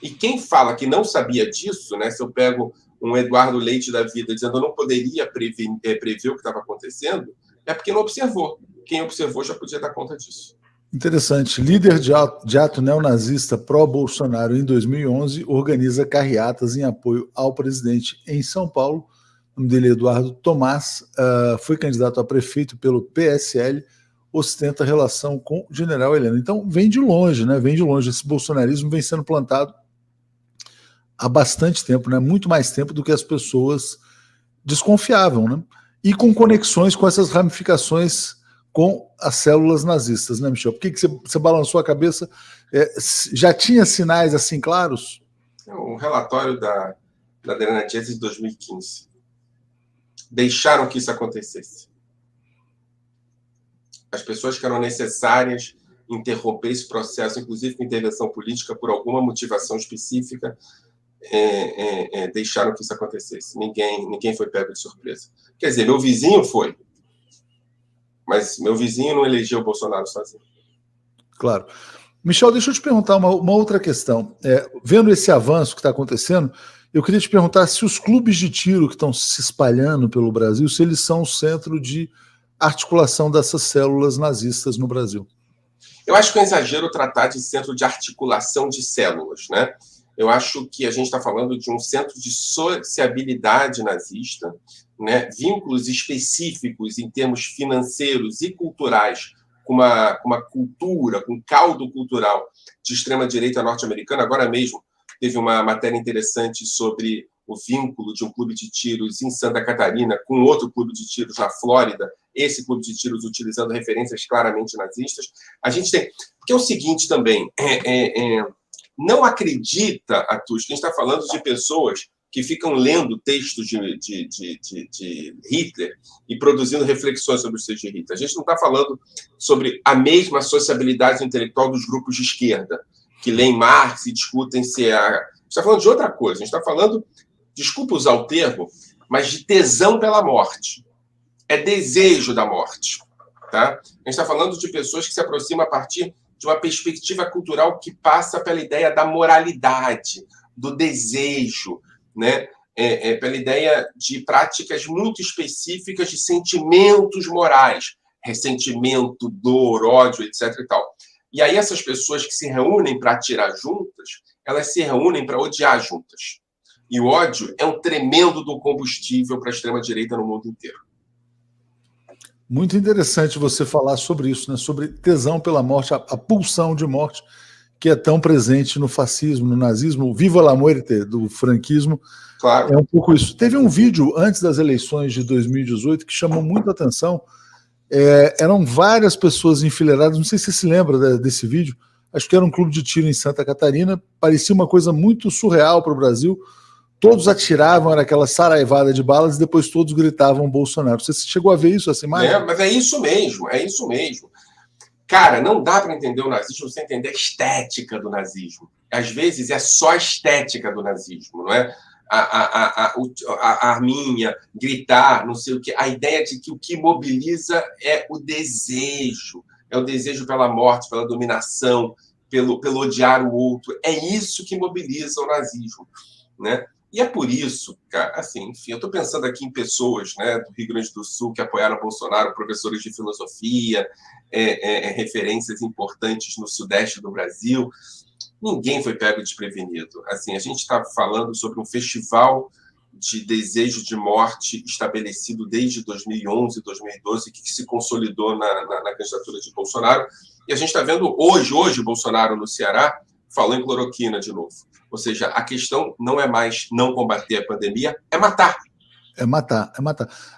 E quem fala que não sabia disso, né, se eu pego um Eduardo Leite da vida dizendo que eu não poderia prever o que estava acontecendo, é porque não observou. Quem observou já podia dar conta disso. Interessante. Líder de ato neonazista pró-Bolsonaro em 2011 organiza carreatas em apoio ao presidente em São Paulo. O nome dele é Eduardo Tomás, foi candidato a prefeito pelo PSL, ostenta relação com o general Heleno. Então, vem de longe, né? Vem de longe. Esse bolsonarismo vem sendo plantado há bastante tempo, né? Muito mais tempo do que as pessoas desconfiavam, né? E com conexões com essas ramificações com as células nazistas, né, Michel? Por que você balançou a cabeça? Já tinha sinais assim claros? O relatório da Adriana Dias de 2015. Deixaram que isso acontecesse. As pessoas que eram necessárias interromper esse processo, inclusive com intervenção política, por alguma motivação específica, deixaram que isso acontecesse. Ninguém foi pego de surpresa. Quer dizer, meu vizinho foi, mas meu vizinho não elegeu o Bolsonaro sozinho. Claro. Michel, deixa eu te perguntar uma outra questão. Vendo esse avanço que está acontecendo, eu queria te perguntar se os clubes de tiro que estão se espalhando pelo Brasil, se eles são o centro de articulação dessas células nazistas no Brasil. Eu acho que é um exagero tratar de centro de articulação de células, né? Eu acho que a gente está falando de um centro de sociabilidade nazista, né? Vínculos específicos em termos financeiros e culturais, com uma cultura, com um caldo cultural de extrema-direita norte-americana. Agora mesmo teve uma matéria interessante sobre o vínculo de um clube de tiros em Santa Catarina com outro clube de tiros na Flórida, esse clube de tiros utilizando referências claramente nazistas. A gente tem... Porque é o seguinte também, não acredita, Atus, que a gente está falando de pessoas que ficam lendo textos de Hitler e produzindo reflexões sobre os textos de Hitler. A gente não está falando sobre a mesma sociabilidade intelectual dos grupos de esquerda, que leem Marx e discutem se a... A gente está falando de outra coisa. A gente está falando, desculpa usar o termo, mas de tesão pela morte. É desejo da morte. tá? A gente está falando de pessoas que se aproximam a partir de uma perspectiva cultural que passa pela ideia da moralidade, do desejo, né? Pela ideia de práticas muito específicas de sentimentos morais, ressentimento, dor, ódio, etc. e tal. E aí essas pessoas que se reúnem para atirar juntas, elas se reúnem para odiar juntas. E o ódio é um tremendo do combustível para a extrema-direita no mundo inteiro. Muito interessante você falar sobre isso, né? Sobre tesão pela morte, a pulsão de morte que é tão presente no fascismo, no nazismo, o Viva la Muerte do franquismo. Claro. É um pouco isso. Teve um vídeo antes das eleições de 2018 que chamou muito a atenção. Eram várias pessoas enfileiradas, não sei se você se lembra desse vídeo, acho que era um clube de tiro em Santa Catarina, parecia uma coisa muito surreal para o Brasil. Todos atiravam, era aquela saraivada de balas, e depois todos gritavam Bolsonaro. Você chegou a ver isso, essa imagem? Mas é isso mesmo, é isso mesmo. Cara, não dá para entender o nazismo sem entender a estética do nazismo. Às vezes é só a estética do nazismo, não é? A arminha, gritar, não sei o quê. A ideia de que o que mobiliza é o desejo pela morte, pela dominação, pelo odiar o outro. É isso que mobiliza o nazismo, né? E é por isso, cara, assim, enfim, eu estou pensando aqui em pessoas, né, do Rio Grande do Sul que apoiaram Bolsonaro, professores de filosofia, referências importantes no sudeste do Brasil. Ninguém foi pego desprevenido. Assim, a gente está falando sobre um festival de desejo de morte estabelecido desde 2011, 2012, que se consolidou na candidatura de Bolsonaro. E a gente está vendo hoje Bolsonaro no Ceará falou em cloroquina de novo. Ou seja, a questão não é mais não combater a pandemia, é matar. É matar.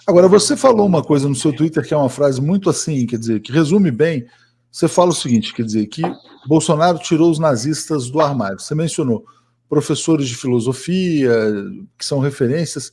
Agora, você falou uma coisa no seu Twitter que é uma frase muito assim, quer dizer, que resume bem. Você fala o seguinte, quer dizer, que Bolsonaro tirou os nazistas do armário. Você mencionou professores de filosofia, que são referências.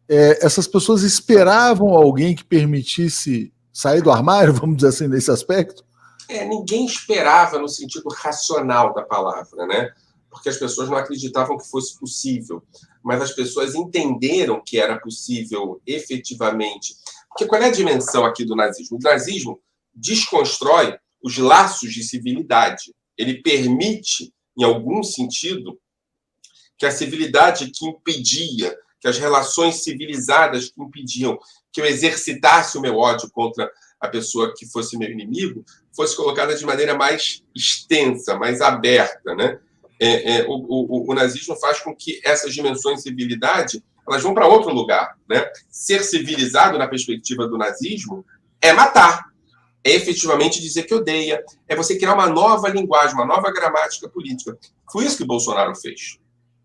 Essas pessoas esperavam alguém que permitisse sair do armário, vamos dizer assim, nesse aspecto? Ninguém esperava no sentido racional da palavra, né? Porque as pessoas não acreditavam que fosse possível, mas as pessoas entenderam que era possível efetivamente. Porque qual é a dimensão aqui do nazismo? O nazismo desconstrói os laços de civilidade. Ele permite, em algum sentido, que a civilidade que impedia, que as relações civilizadas que impediam que eu exercitasse o meu ódio contra a pessoa que fosse meu inimigo, fosse colocada de maneira mais extensa, mais aberta, né? O nazismo faz com que essas dimensões de civilidade elas vão para outro lugar, né? Ser civilizado, na perspectiva do nazismo, é matar. É efetivamente dizer que odeia. É você criar uma nova linguagem, uma nova gramática política. Foi isso que o Bolsonaro fez,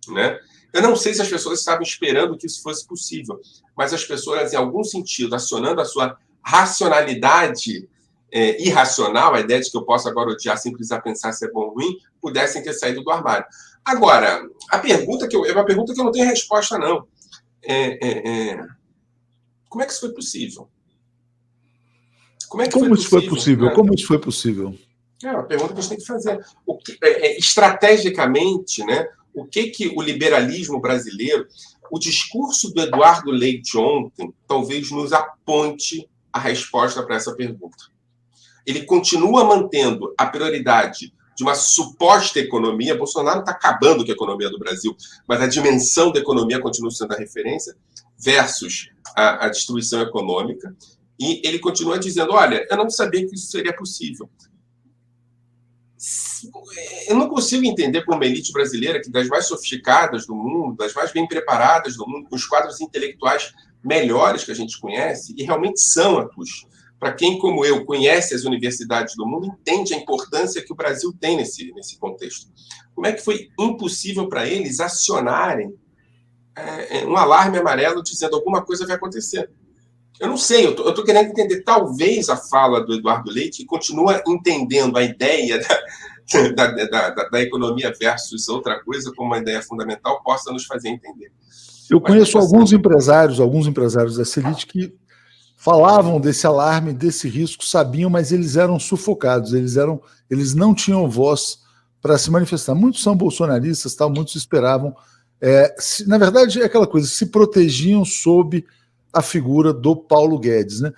né? Eu não sei se as pessoas estavam esperando que isso fosse possível, mas as pessoas, em algum sentido, acionando a sua racionalidade irracional, a ideia de que eu posso agora odiar sem precisar pensar se é bom ou ruim, pudessem ter saído do armário. Agora, é uma pergunta que eu não tenho resposta, não. Como é que isso foi possível? Como isso foi possível? Como isso foi possível? É uma pergunta que a gente tem que fazer. Estrategicamente, né, o que o liberalismo brasileiro, o discurso do Eduardo Leite ontem, talvez nos aponte a resposta para essa pergunta. Ele continua mantendo a prioridade de uma suposta economia. Bolsonaro está acabando com a economia do Brasil, mas a dimensão da economia continua sendo a referência, versus a destruição econômica. E ele continua dizendo, olha, eu não sabia que isso seria possível. Eu não consigo entender como uma elite brasileira, que das mais sofisticadas do mundo, das mais bem preparadas do mundo, com os quadros intelectuais melhores que a gente conhece, e realmente são, Atush. Para quem, como eu, conhece as universidades do mundo, entende a importância que o Brasil tem nesse contexto. Como é que foi impossível para eles acionarem um alarme amarelo dizendo alguma coisa vai acontecer? Eu não sei, eu estou querendo entender. Talvez a fala do Eduardo Leite, que continua entendendo a ideia da economia versus outra coisa como uma ideia fundamental, possa nos fazer entender. Eu conheço alguns empresários dessa elite que falavam desse alarme, desse risco, sabiam, mas eles eram sufocados, eles não tinham voz para se manifestar. Muitos são bolsonaristas, muitos esperavam. Na verdade, é aquela coisa, se protegiam sob a figura do Paulo Guedes, né?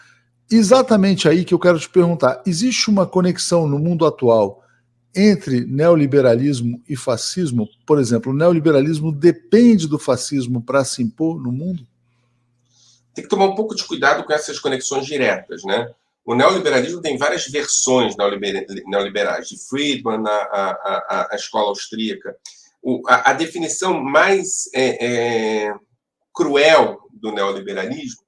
exatamente aí que eu quero te perguntar. Existe uma conexão no mundo atual entre neoliberalismo e fascismo? Por exemplo, o neoliberalismo depende do fascismo para se impor no mundo? Tem que tomar um pouco de cuidado com essas conexões diretas, né? O neoliberalismo tem várias versões neoliberais, de Friedman, a escola austríaca. A definição mais cruel do neoliberalismo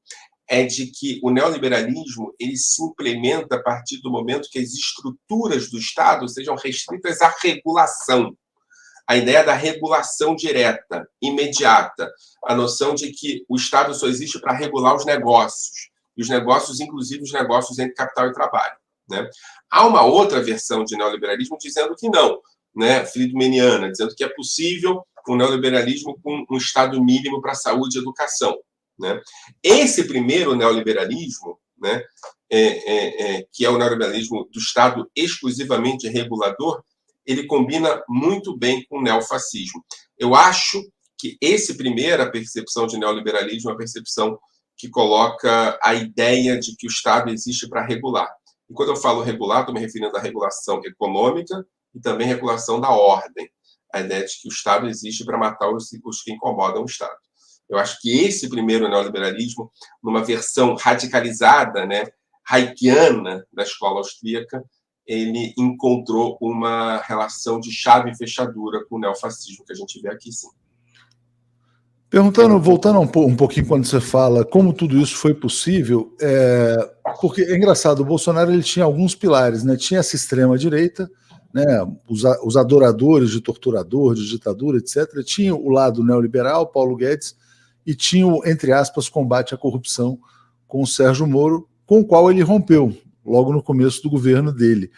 é de que o neoliberalismo ele se implementa a partir do momento que as estruturas do Estado sejam restritas à regulação. A ideia da regulação direta, imediata, a noção de que o Estado só existe para regular os negócios, e os negócios, inclusive os negócios entre capital e trabalho, né? Há uma outra versão de neoliberalismo dizendo que não, né? Friedmaniana, dizendo que é possível um neoliberalismo com um Estado mínimo para saúde e educação, né? Esse primeiro neoliberalismo, né, que é o neoliberalismo do Estado exclusivamente regulador, ele combina muito bem com o neofascismo. Eu acho que essa primeira percepção de neoliberalismo é a percepção que coloca a ideia de que o Estado existe para regular. E quando eu falo regular, estou me referindo à regulação econômica e também regulação da ordem. A ideia de que o Estado existe para matar os que incomodam o Estado. Eu acho que esse primeiro neoliberalismo, numa versão radicalizada, né, Hayekiana da escola austríaca, ele encontrou uma relação de chave e fechadura com o neofascismo que a gente vê aqui, sim. Voltando um pouquinho quando você fala como tudo isso foi possível, porque é engraçado, o Bolsonaro ele tinha alguns pilares, né? Tinha essa extrema-direita, né? Os adoradores de torturador, de ditadura, etc. Tinha o lado neoliberal, Paulo Guedes, e tinha o, entre aspas, combate à corrupção com o Sérgio Moro, com o qual ele rompeu logo no começo do governo dele.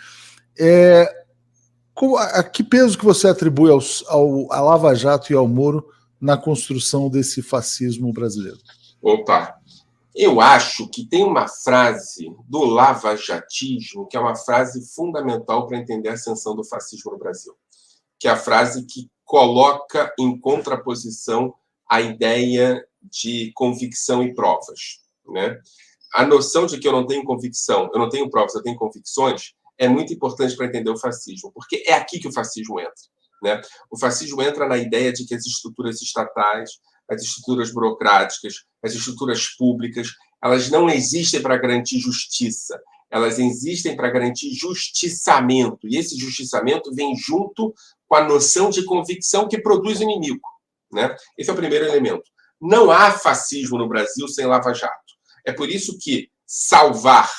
A que peso que você atribui à Lava Jato e ao Moro na construção desse fascismo brasileiro? Opa! Eu acho que tem uma frase do lavajatismo que é uma frase fundamental para entender a ascensão do fascismo no Brasil, que é a frase que coloca em contraposição a ideia de convicção e provas, né? A noção de que eu não tenho convicção, eu não tenho provas, eu tenho convicções, é muito importante para entender o fascismo, porque é aqui que o fascismo entra, né? O fascismo entra na ideia de que as estruturas estatais, as estruturas burocráticas, as estruturas públicas, elas não existem para garantir justiça, elas existem para garantir justiçamento, e esse justiçamento vem junto com a noção de convicção que produz o inimigo, né? Esse é o primeiro elemento. Não há fascismo no Brasil sem Lava Jato. É por isso que salvar,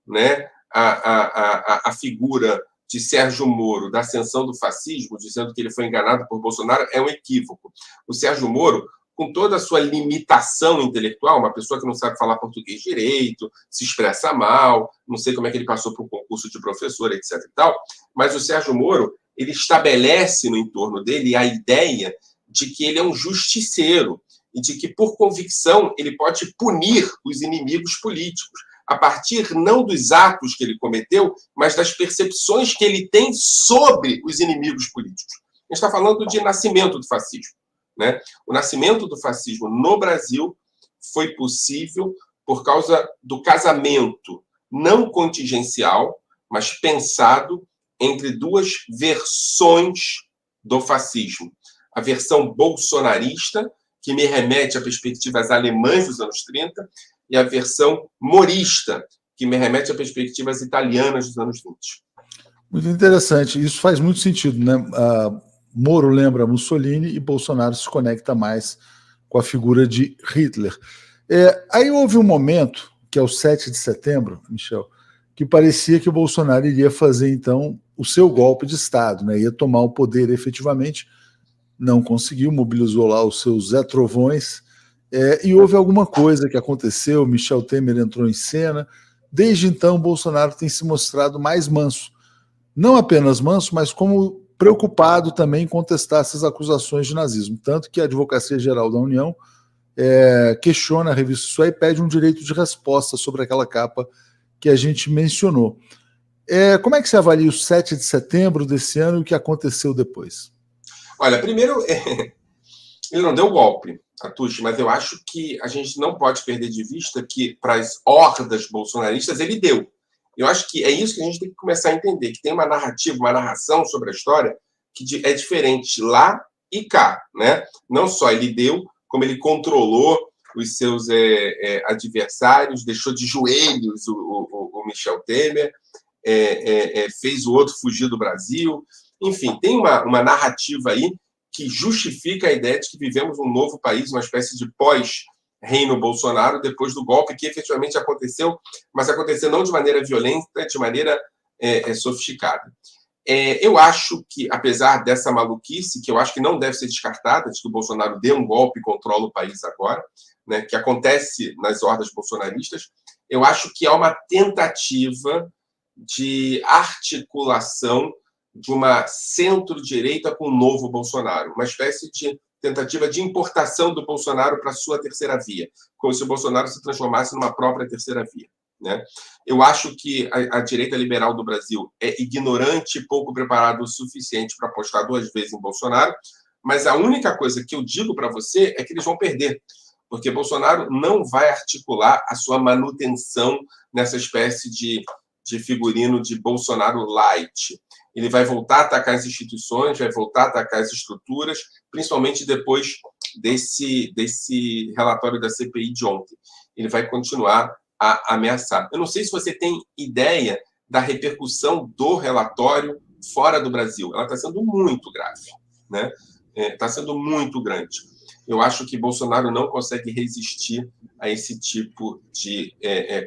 né, a figura de Sérgio Moro da ascensão do fascismo, dizendo que ele foi enganado por Bolsonaro, é um equívoco. O Sérgio Moro, com toda a sua limitação intelectual, uma pessoa que não sabe falar português direito, se expressa mal, não sei como é que ele passou por um concurso de professor, etc. e tal, mas o Sérgio Moro, ele estabelece no entorno dele a ideia de que ele é um justiceiro e de que, por convicção, ele pode punir os inimigos políticos, a partir não dos atos que ele cometeu, mas das percepções que ele tem sobre os inimigos políticos. A gente está falando de nascimento do fascismo, né? O nascimento do fascismo no Brasil foi possível por causa do casamento não contingencial, mas pensado entre duas versões do fascismo. A versão bolsonarista, que me remete a perspectivas alemãs dos anos 30, e a versão morista, que me remete a perspectivas italianas dos anos 20. Muito interessante. Isso faz muito sentido, né? Moro lembra Mussolini e Bolsonaro se conecta mais com a figura de Hitler. Aí houve um momento, que é o 7 de setembro, Michel, que parecia que o Bolsonaro iria fazer, então, o seu golpe de Estado, né? Ia tomar o poder efetivamente. Não conseguiu, mobilizou lá os seus Zé Trovões, e houve alguma coisa que aconteceu, Michel Temer entrou em cena. Desde então, Bolsonaro tem se mostrado mais manso. Não apenas manso, mas como preocupado também em contestar essas acusações de nazismo. Tanto que a Advocacia Geral da União questiona a revista Isso e pede um direito de resposta sobre aquela capa que a gente mencionou. Como é que você avalia o 7 de setembro desse ano e o que aconteceu depois? Olha, primeiro, Ele não deu golpe, Atush, mas eu acho que a gente não pode perder de vista que, para as hordas bolsonaristas, ele deu. Eu acho que é isso que a gente tem que começar a entender, que tem uma narrativa, uma narração sobre a história que é diferente lá e cá, né? Não só ele deu, como ele controlou os seus adversários, deixou de joelhos o Michel Temer, fez o outro fugir do Brasil. Enfim, tem uma narrativa aí que justifica a ideia de que vivemos um novo país, uma espécie de pós-reino Bolsonaro, depois do golpe, que efetivamente aconteceu, mas aconteceu não de maneira violenta, de maneira sofisticada. Eu acho que, apesar dessa maluquice, que eu acho que não deve ser descartada, de que o Bolsonaro dê um golpe e controla o país agora, né, que acontece nas hordas bolsonaristas, eu acho que há uma tentativa de articulação de uma centro-direita com o novo Bolsonaro, uma espécie de tentativa de importação do Bolsonaro para a sua terceira via, como se o Bolsonaro se transformasse numa própria terceira via, né? Eu acho que a direita liberal do Brasil é ignorante e pouco preparada o suficiente para apostar 2 vezes em Bolsonaro, mas a única coisa que eu digo para você é que eles vão perder, porque Bolsonaro não vai articular a sua manutenção nessa espécie de figurino de Bolsonaro light. Ele vai voltar a atacar as instituições, vai voltar a atacar as estruturas, principalmente depois desse relatório da CPI de ontem. Ele vai continuar a ameaçar. Eu não sei se você tem ideia da repercussão do relatório fora do Brasil. Ela está sendo muito grave, né? Está sendo muito grande. Eu acho que Bolsonaro não consegue resistir a esse tipo de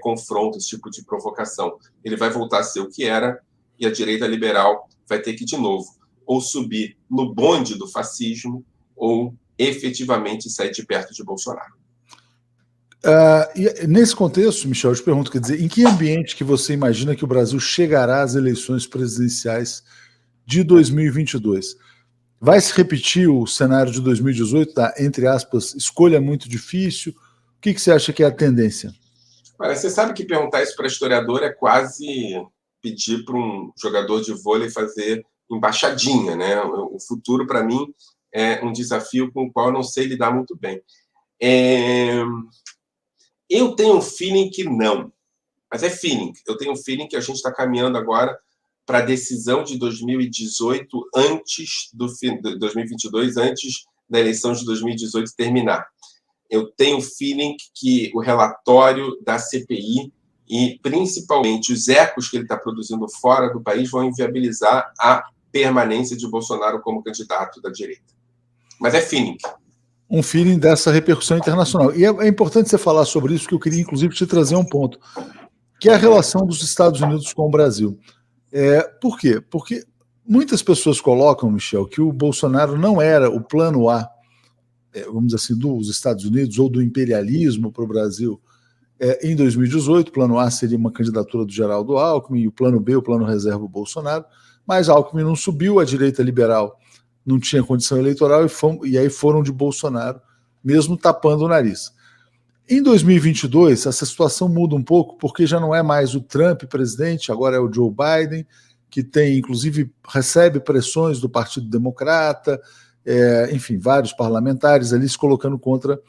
confronto, esse tipo de provocação. Ele vai voltar a ser o que era, e a direita liberal vai ter que, de novo, ou subir no bonde do fascismo, ou efetivamente sair de perto de Bolsonaro. E nesse contexto, Michel, eu te pergunto, quer dizer, em que ambiente que você imagina que o Brasil chegará às eleições presidenciais de 2022? Vai se repetir o cenário de 2018, da, entre aspas, escolha muito difícil? O que você acha que é a tendência? Olha, você sabe que perguntar isso para historiador é quase pedir para um jogador de vôlei fazer embaixadinha, né? O futuro, para mim, é um desafio com o qual eu não sei lidar muito bem. Eu tenho um feeling que não, mas é feeling. Eu tenho um feeling que a gente está caminhando agora para a decisão de 2018, antes do 2022, antes da eleição de 2018 terminar. Eu tenho feeling que o relatório da CPI e, principalmente, os ecos que ele está produzindo fora do país vão inviabilizar a permanência de Bolsonaro como candidato da direita. Mas é feeling. Um feeling dessa repercussão internacional. E é importante você falar sobre isso, que eu queria, inclusive, te trazer um ponto, que é a relação dos Estados Unidos com o Brasil. Por quê? Porque muitas pessoas colocam, Michel, que o Bolsonaro não era o plano A, vamos dizer assim, dos Estados Unidos ou do imperialismo para o Brasil. Em 2018, o plano A seria uma candidatura do Geraldo Alckmin, e o plano B, o plano reserva o Bolsonaro, mas Alckmin não subiu, a direita liberal não tinha condição eleitoral e aí foram de Bolsonaro, mesmo tapando o nariz. Em 2022, essa situação muda um pouco, porque já não é mais o Trump presidente, agora é o Joe Biden, que tem, inclusive, recebe pressões do Partido Democrata, enfim, vários parlamentares ali se colocando contra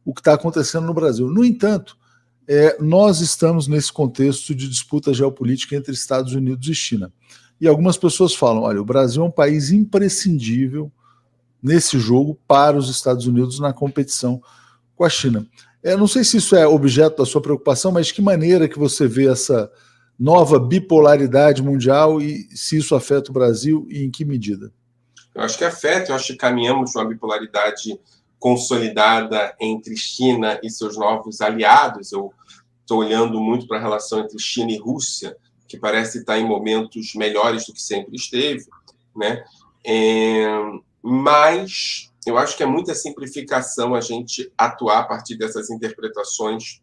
o que está acontecendo no Brasil. No entanto, nós estamos nesse contexto de disputa geopolítica entre Estados Unidos e China. E algumas pessoas falam, olha, o Brasil é um país imprescindível nesse jogo para os Estados Unidos na competição com a China. Não sei se isso é objeto da sua preocupação, mas de que maneira que você vê essa nova bipolaridade mundial e se isso afeta o Brasil e em que medida? Eu acho que afeta, eu acho que caminhamos para uma bipolaridade consolidada entre China e seus novos aliados. Eu estou olhando muito para a relação entre China e Rússia, que parece estar em momentos melhores do que sempre esteve, né? Mas eu acho que é muita simplificação a gente atuar a partir dessas interpretações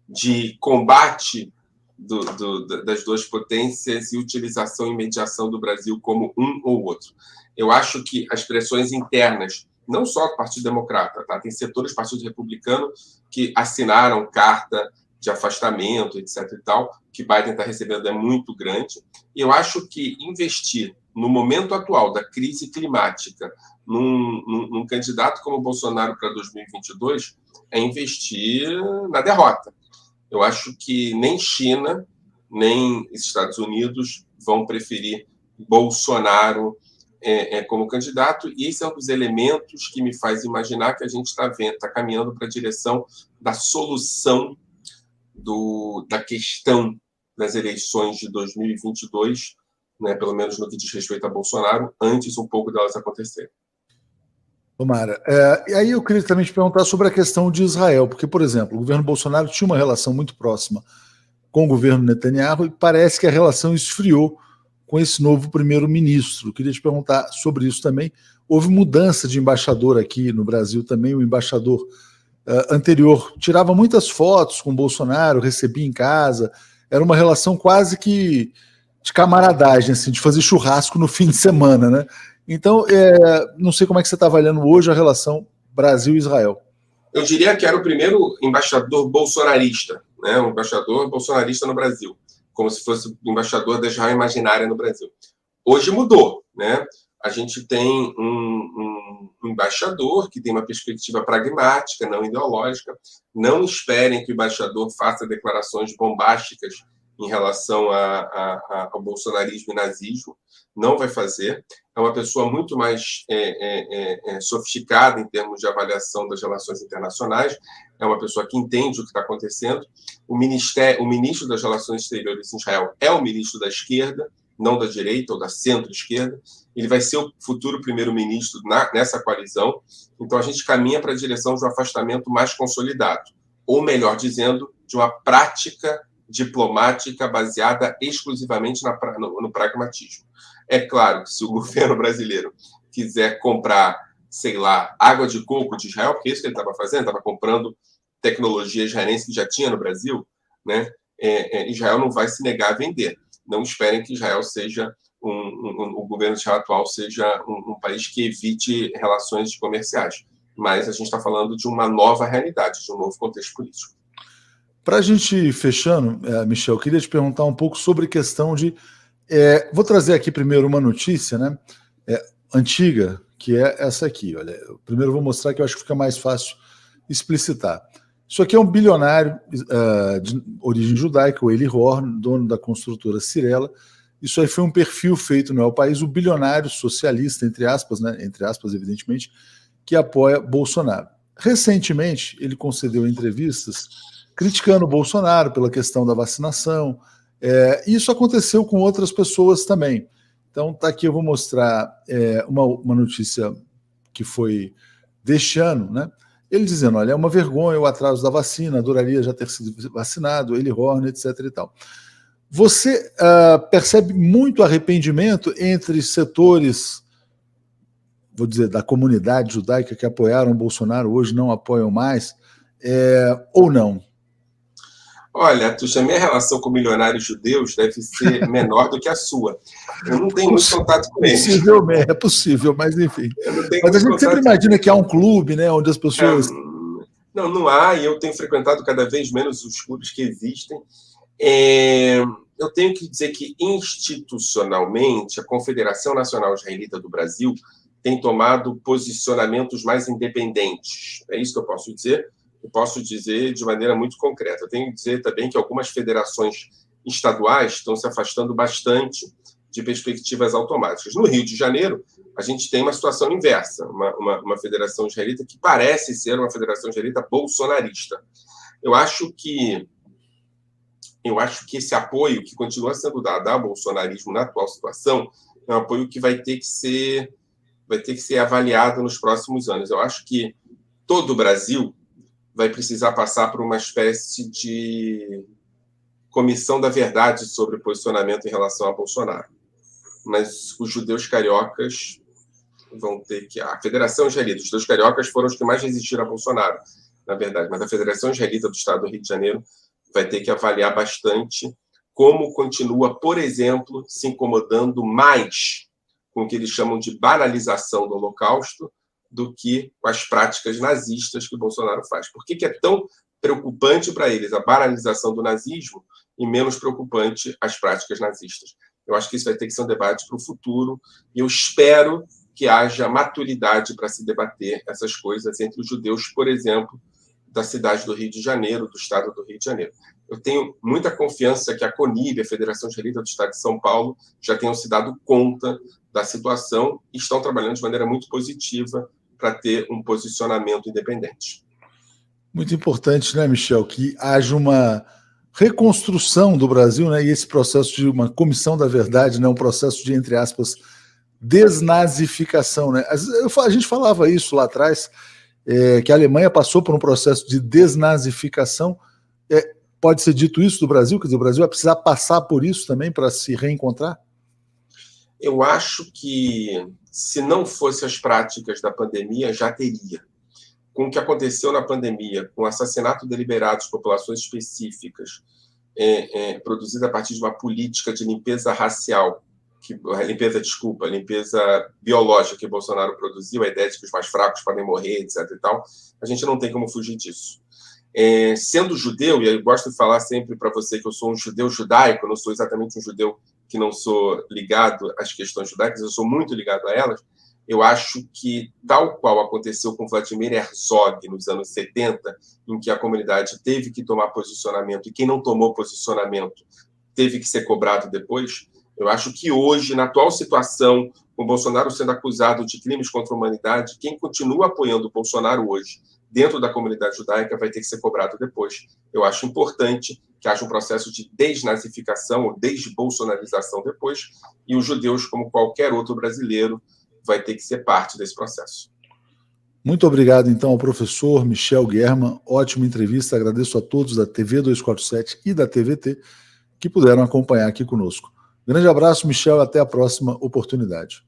de combate das duas potências e utilização e mediação do Brasil como um ou outro. Eu acho que as pressões internas, não só do Partido Democrata, tá? Tem setores do Partido Republicano que assinaram carta de afastamento, etc. e tal, que Biden está recebendo é muito grande. E eu acho que investir no momento atual da crise climática, num candidato como o Bolsonaro para 2022 é investir na derrota. Eu acho que nem China, nem Estados Unidos vão preferir Bolsonaro como candidato, e esse é um dos elementos que me faz imaginar que a gente está caminhando para a direção da solução da questão das eleições de 2022, né, pelo menos no que diz respeito a Bolsonaro, antes um pouco delas acontecerem. Tomara. E aí eu queria também te perguntar sobre a questão de Israel, porque, por exemplo, o governo Bolsonaro tinha uma relação muito próxima com o governo Netanyahu e parece que a relação esfriou com esse novo primeiro-ministro. Eu queria te perguntar sobre isso também. Houve mudança de embaixador aqui no Brasil também, o embaixador anterior tirava muitas fotos com o Bolsonaro, recebia em casa, era uma relação quase que de camaradagem, assim, de fazer churrasco no fim de semana, né? Então, não sei como é que você está avaliando hoje a relação Brasil-Israel. Eu diria que era o primeiro embaixador bolsonarista, né? Um embaixador bolsonarista no Brasil, como se fosse o embaixador da Israel imaginária no Brasil. Hoje mudou, né? A gente tem um embaixador que tem uma perspectiva pragmática, não ideológica. Não esperem que o embaixador faça declarações bombásticas em relação ao bolsonarismo e nazismo. Não vai fazer. É uma pessoa muito mais sofisticada em termos de avaliação das relações internacionais. É uma pessoa que entende o que está acontecendo. O ministro das Relações Exteriores em Israel é o ministro da esquerda, não da direita ou da centro-esquerda. Ele vai ser o futuro primeiro-ministro nessa coalizão. Então, a gente caminha para a direção de um afastamento mais consolidado. Ou, melhor dizendo, de uma prática diplomática baseada exclusivamente no pragmatismo. É claro que se o governo brasileiro quiser comprar, sei lá, água de coco de Israel, porque é isso que ele estava fazendo, estava comprando tecnologia israelense que já tinha no Brasil, né? Israel não vai se negar a vender. Não esperem que Israel seja o governo de Israel atual seja um país que evite relações comerciais. Mas a gente está falando de uma nova realidade, de um novo contexto político. Para a gente ir fechando, Michel, eu queria te perguntar um pouco sobre questão de... vou trazer aqui primeiro uma notícia, né, antiga, que é essa aqui. Olha, primeiro eu vou mostrar que eu acho que fica mais fácil explicitar. Isso aqui é um bilionário de origem judaica, o Eli Horn, dono da construtora Cirela. Isso aí foi um perfil feito no El País, o bilionário socialista, entre aspas, né, evidentemente, que apoia Bolsonaro. Recentemente, ele concedeu entrevistas criticando o Bolsonaro pela questão da vacinação. Isso aconteceu com outras pessoas também. Então, tá aqui, eu vou mostrar uma notícia que foi deste ano, né? Ele dizendo, olha, é uma vergonha o atraso da vacina, adoraria já ter sido vacinado, Eli Horn, etc. e tal. Você percebe muito arrependimento entre setores, vou dizer, da comunidade judaica que apoiaram o Bolsonaro, hoje não apoiam mais, ou não? Olha, Tuxa, a minha relação com milionários judeus deve ser menor do que a sua. Eu não tenho muito contato com eles. É possível, mas enfim. Mas a gente sempre imagina que há um clube, né, onde as pessoas... Não há, e eu tenho frequentado cada vez menos os clubes que existem. Eu tenho que dizer que, institucionalmente, a Confederação Nacional Israelita do Brasil tem tomado posicionamentos mais independentes. É isso que eu posso dizer. Eu posso dizer de maneira muito concreta. Eu tenho que dizer também que algumas federações estaduais estão se afastando bastante de perspectivas automáticas. No Rio de Janeiro, a gente tem uma situação inversa, uma federação israelita que parece ser uma federação israelita bolsonarista. Eu acho que esse apoio que continua sendo dado ao bolsonarismo na atual situação é um apoio que vai ter que ser avaliado nos próximos anos. Eu acho que todo o Brasil vai precisar passar por uma espécie de comissão da verdade sobre o posicionamento em relação a Bolsonaro. Mas os judeus cariocas vão ter que... A Federação Israelita, os judeus cariocas foram os que mais resistiram a Bolsonaro, na verdade, mas a Federação Israelita do Estado do Rio de Janeiro vai ter que avaliar bastante como continua, por exemplo, se incomodando mais com o que eles chamam de banalização do Holocausto do que com as práticas nazistas que o Bolsonaro faz. Por que é tão preocupante para eles a banalização do nazismo e menos preocupante as práticas nazistas? Eu acho que isso vai ter que ser um debate para o futuro e eu espero que haja maturidade para se debater essas coisas entre os judeus, por exemplo, da cidade do Rio de Janeiro, do estado do Rio de Janeiro. Eu tenho muita confiança que a CONIB, a Federação Israelita do Estado de São Paulo, já tenham se dado conta da situação e estão trabalhando de maneira muito positiva para ter um posicionamento independente. Muito importante, né, Michel, que haja uma reconstrução do Brasil, né, e esse processo de uma comissão da verdade, né, um processo de, entre aspas, desnazificação. Né? A gente falava isso lá atrás, que a Alemanha passou por um processo de desnazificação. Pode ser dito isso do Brasil? Quer dizer, o Brasil vai precisar passar por isso também para se reencontrar? Eu acho que, se não fossem as práticas da pandemia, já teria. Com o que aconteceu na pandemia, com o assassinato deliberado de populações específicas, produzida a partir de uma política de limpeza racial, limpeza biológica que Bolsonaro produziu, a ideia de que os mais fracos podem morrer, etc. e tal, a gente não tem como fugir disso. Sendo judeu, e eu gosto de falar sempre para você que eu sou um judeu judaico, eu não sou exatamente um judeu que não sou ligado às questões judaicas, eu sou muito ligado a elas. Eu acho que, tal qual aconteceu com Vladimir Herzog nos anos 70, em que a comunidade teve que tomar posicionamento, e quem não tomou posicionamento teve que ser cobrado depois, eu acho que hoje, na atual situação, com o Bolsonaro sendo acusado de crimes contra a humanidade, quem continua apoiando o Bolsonaro hoje, dentro da comunidade judaica, vai ter que ser cobrado depois. Eu acho importante que haja um processo de desnazificação ou desbolsonarização depois, e os judeus, como qualquer outro brasileiro, vai ter que ser parte desse processo. Muito obrigado, então, ao professor Michel German. Ótima entrevista. Agradeço a todos da TV 247 e da TVT que puderam acompanhar aqui conosco. Grande abraço, Michel, e até a próxima oportunidade.